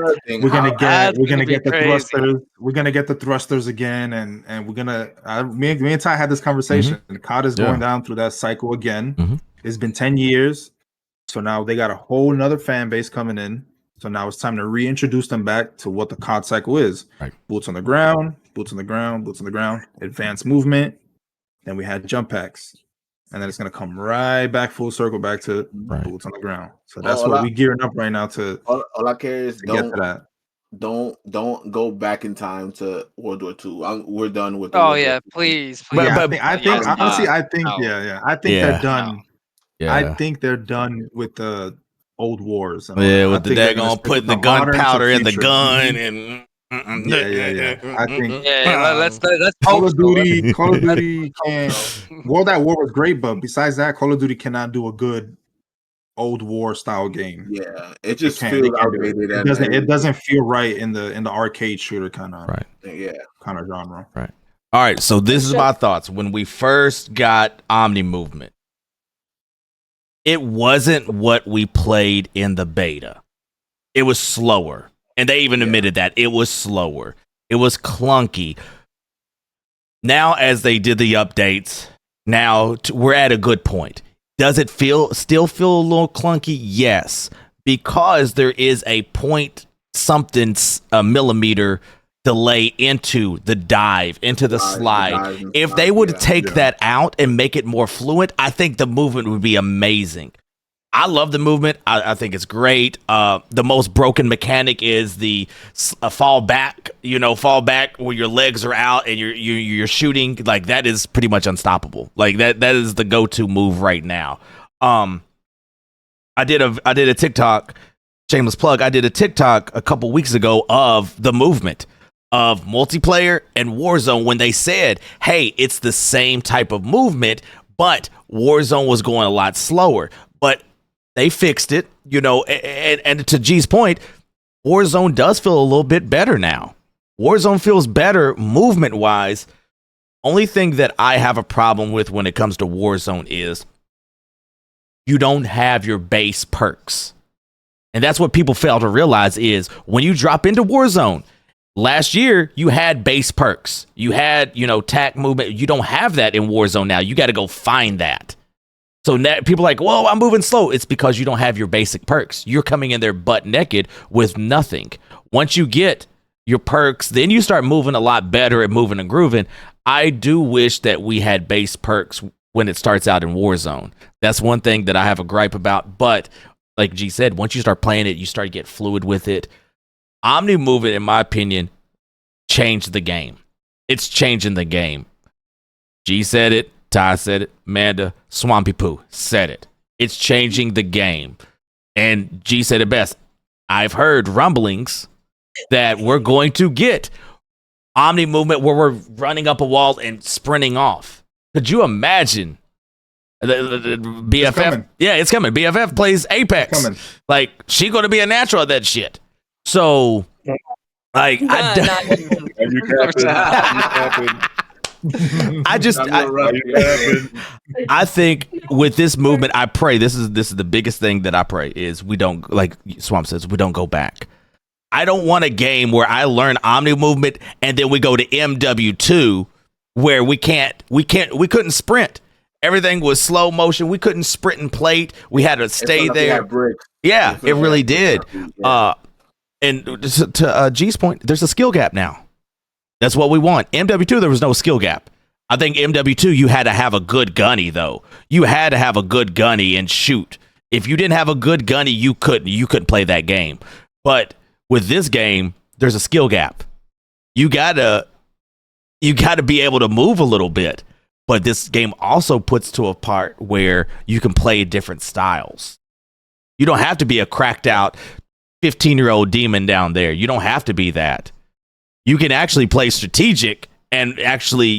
thrusters. We're gonna get the thrusters again, and we're gonna. Me and Ty had this conversation. COD is going down through that cycle again. It's been 10 years, so now they got a whole nother fan base coming in. So now it's time to reintroduce them back to what the COD cycle is. Right. Boots on the ground, advanced movement. Then we had jump packs. And then it's going to come right back full circle back to boots on the ground. So that's what we're gearing up right now to. All I care is get to that. Don't go back in time to World War II. We're done with. Please. I think honestly, I think they're done. Yeah. I think they're done with the old wars. With the daggone putting the gunpowder in the gun and. I think. Let's Call of Duty can't. World at War was great, but besides that, Call of Duty cannot do a good old war style game. Yeah, it just feels outdated. It doesn't feel right in the arcade shooter kind of kind of genre. Right. All right. So this is my thoughts. When we first got Omni Movement, it wasn't what we played in the beta. It was slower. And they even admitted that it was slower. It was clunky. Now, as they did the updates, we're at a good point. Does it still feel a little clunky? Yes, because there is a millimeter delay into the dive, into the slide. If they would take that out and make it more fluent, I think the movement would be amazing. I love the movement. I think it's great. The most broken mechanic is the fall back where your legs are out and you're shooting. Like, that is pretty much unstoppable. Like that is the go-to move right now. I did a TikTok, shameless plug. I did a TikTok a couple weeks ago of the movement of multiplayer and Warzone when they said, hey, it's the same type of movement, but Warzone was going a lot slower. But they fixed it, and to G's point, Warzone does feel a little bit better now. Warzone feels better movement-wise. Only thing that I have a problem with when it comes to Warzone is you don't have your base perks. And that's what people fail to realize is when you drop into Warzone, last year you had base perks. You had, tac movement. You don't have that in Warzone now. You got to go find that. So now people are like, whoa, I'm moving slow. It's because you don't have your basic perks. You're coming in there butt naked with nothing. Once you get your perks, then you start moving a lot better at moving and grooving. I do wish that we had base perks when it starts out in Warzone. That's one thing that I have a gripe about. But like G said, once you start playing it, you start to get fluid with it. Omni Movement, in my opinion, changed the game. It's changing the game. G said it. Ty said it. Amanda, Swampy Poo said it. It's changing the game. And G said it best. I've heard rumblings that we're going to get Omni Movement where we're running up a wall and sprinting off. Could you imagine? The BFF? It's coming. BFF plays Apex. Like, she going to be a natural at that shit. So, like, I think with this movement, I pray this is the biggest thing that I pray is we don't, like Swamp says, we don't go back. I don't want a game where I learn Omni Movement and then we go to MW2 where we couldn't sprint. Everything was slow motion. We couldn't sprint and plate. We had to stay there. Yeah, it really did. And to G's point, there's a skill gap now. That's what we want. MW2, there was no skill gap. I think MW2, you had to have a good gunny, though. You had to have a good gunny and shoot. If you didn't have a good gunny, you couldn't play that game. But with this game, there's a skill gap. You gotta be able to move a little bit. But this game also puts to a part where you can play different styles. You don't have to be a cracked out 15-year-old demon down there. You don't have to be that. You can actually play strategic and actually,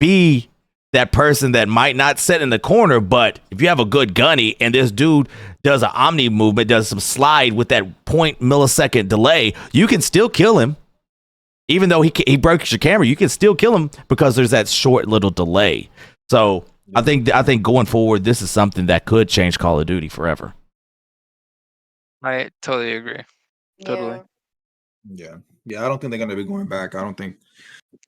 be that person that might not sit in the corner, but if you have a good gunny and this dude does an omni movement, does some slide with that 0.millisecond delay, you can still kill him. Even though he breaks your camera, you can still kill him because there's that short little delay. So I think going forward, this is something that could change Call of Duty forever. I totally agree. Totally. Yeah. I don't think they're gonna be going back. I don't think,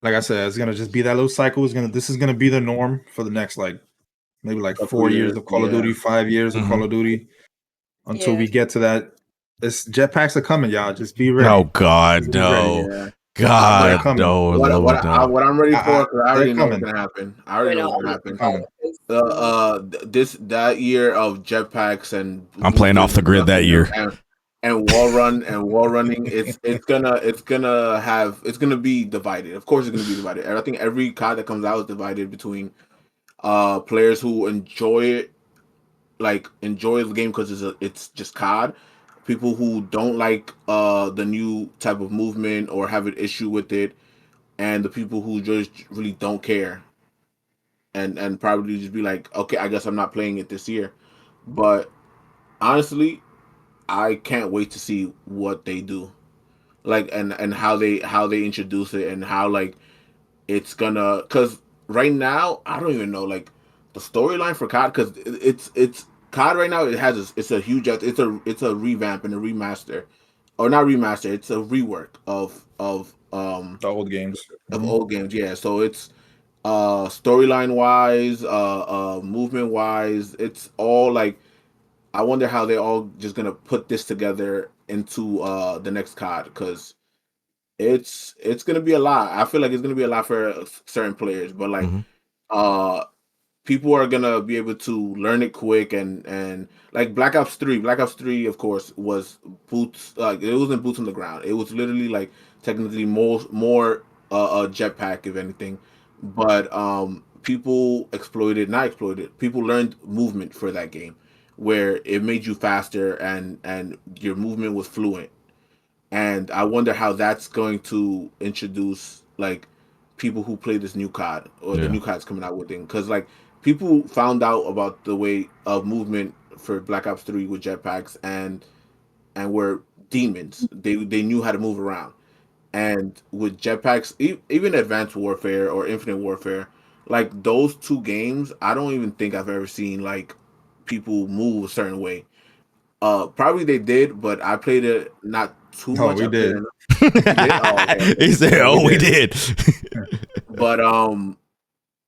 like I said, it's gonna just be that little cycle. This is gonna be the norm for the next maybe 4 years of Call of Duty, 5 years of Call of Duty, until we get to that. This jetpacks are coming, y'all. Just be ready. Oh God, no. God, no. What I'm ready for, because I already know what's gonna happen. I already know what's gonna happen. That year of jetpacks and I'm playing off the grid that year. And wall running, it's gonna be divided. Of course, it's gonna be divided. And I think every COD that comes out is divided between players who enjoy the game because it's just COD. People who don't like the new type of movement or have an issue with it, and the people who just really don't care, and probably just be like, okay, I guess I'm not playing it this year. But honestly, I can't wait to see what they do, and how they introduce it, and how it's gonna. Because right now, I don't even know the storyline for COD, because it's COD right now. It's a huge, it's a revamp and a remaster, or not remaster. It's a rework of the old games. Old games. Yeah, so it's storyline wise, movement wise, it's all I wonder how they're all just gonna put this together into the next COD, because it's gonna be a lot. I feel like it's gonna be a lot for certain players, but people are gonna be able to learn it quick, and like Black Ops 3. Black Ops 3, of course, was boots. It wasn't boots on the ground. It was literally technically more a jetpack, if anything. But people not exploited. People learned movement for that game, where it made you faster, and your movement was fluent. And I wonder how that's going to introduce people who play this new COD, or the new COD's coming out with it, because people found out about the way of movement for Black Ops 3 with jetpacks, and were demons. They knew how to move around. And with jetpacks, even Advanced Warfare or Infinite Warfare, those two games, I don't even think I've ever seen people move a certain way. Probably they did, but I played it not too much. We did. You did? Oh, okay. He said, we did. But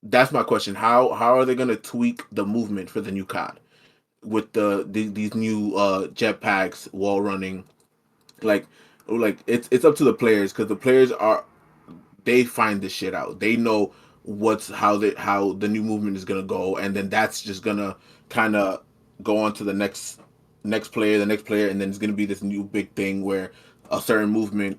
that's my question. How are they gonna tweak the movement for the new COD with these new jetpacks, wall running? It's up to the players, because the players they find this shit out. They know how the new movement is gonna go, and then that's just gonna kind of go on to the next player, and then it's gonna be this new big thing where a certain movement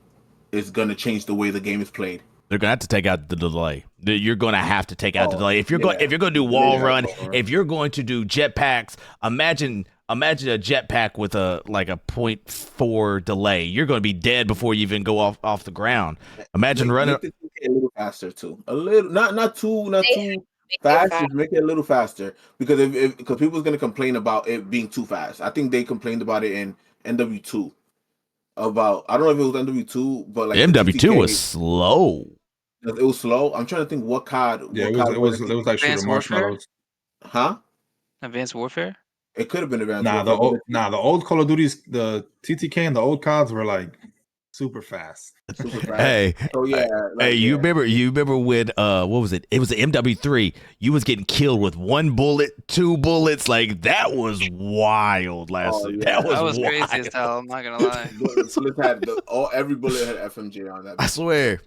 is gonna change the way the game is played. They're gonna have to take out the delay. You're gonna have to take out the delay if you're going to do wall run. If you're going to do jetpacks, imagine a jetpack with a 0.4 delay. You're going to be dead before you even go off the ground. Imagine running a little faster too. A little, not too fast. Just make it a little faster, because because people's gonna complain about it being too fast. I think they complained about it in MW2. I don't know if it was MW2, but MW2 was slow. It was slow. I'm trying to think what COD. Yeah, it was shooting marshmallows. Huh? Advanced Warfare? It could have been Advanced Warfare. The old Call of Duties, the TTK and the old CODs were super fast. Super fast. Hey, So yeah, hey, you remember when what was it? It was the MW3. You was getting killed with 1 bullet, 2 bullets. Like that was wild last year. Yeah. That That was was wild. crazy as hell. I'm not gonna lie. The bullets had every bullet had FMJ on that. I swear.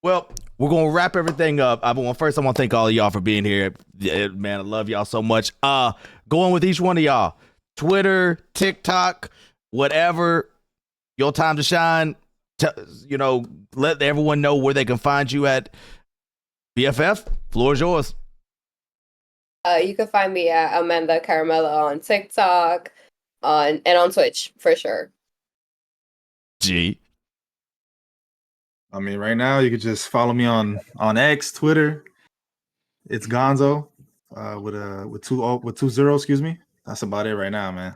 Well, we're gonna wrap everything up. First, I want to thank all of y'all for being here. Yeah, man, I love y'all so much. Going with each one of y'all, Twitter, TikTok, whatever. Your time to shine. Let everyone know where they can find you at. BFF, floor is yours. You can find me at amandacaramela on TikTok, and on Twitch for sure. G. I mean, right now you could just follow me on X, Twitter. It's Gonzo with two zeros. Excuse me. That's about it right now, man.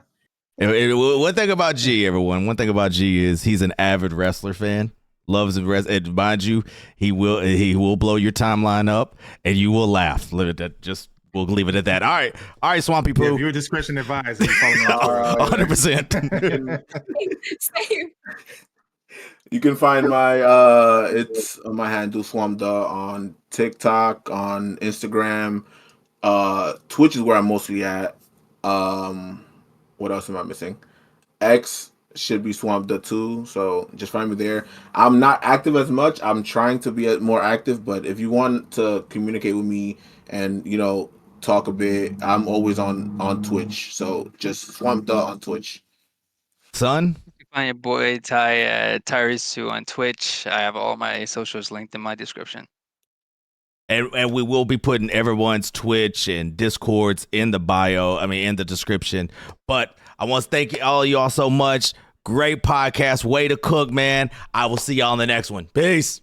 One thing about G, everyone. One thing about G is he's an avid wrestler fan. Loves and mind you, he will blow your timeline up, and you will laugh. We'll leave it at that. All right, Swampy Poo. Yeah, your discretion advised. You follow me on Twitter. 100%. Same. You can find my it's my handle swampduh on TikTok, on Instagram, Twitch is where I'm mostly at. What else am I missing? X should be swampduh too, so just find me there. I'm not active as much. I'm trying to be more active, but if you want to communicate with me and talk a bit, I'm always on Twitch. So just swampduh on Twitch. Son. Find your boy tairisu on Twitch. I have all my socials linked in my description. And we will be putting everyone's Twitch and Discords in the bio. I mean, in the description. But I want to thank all of y'all so much. Great podcast. Way to cook, man. I will see y'all on the next one. Peace.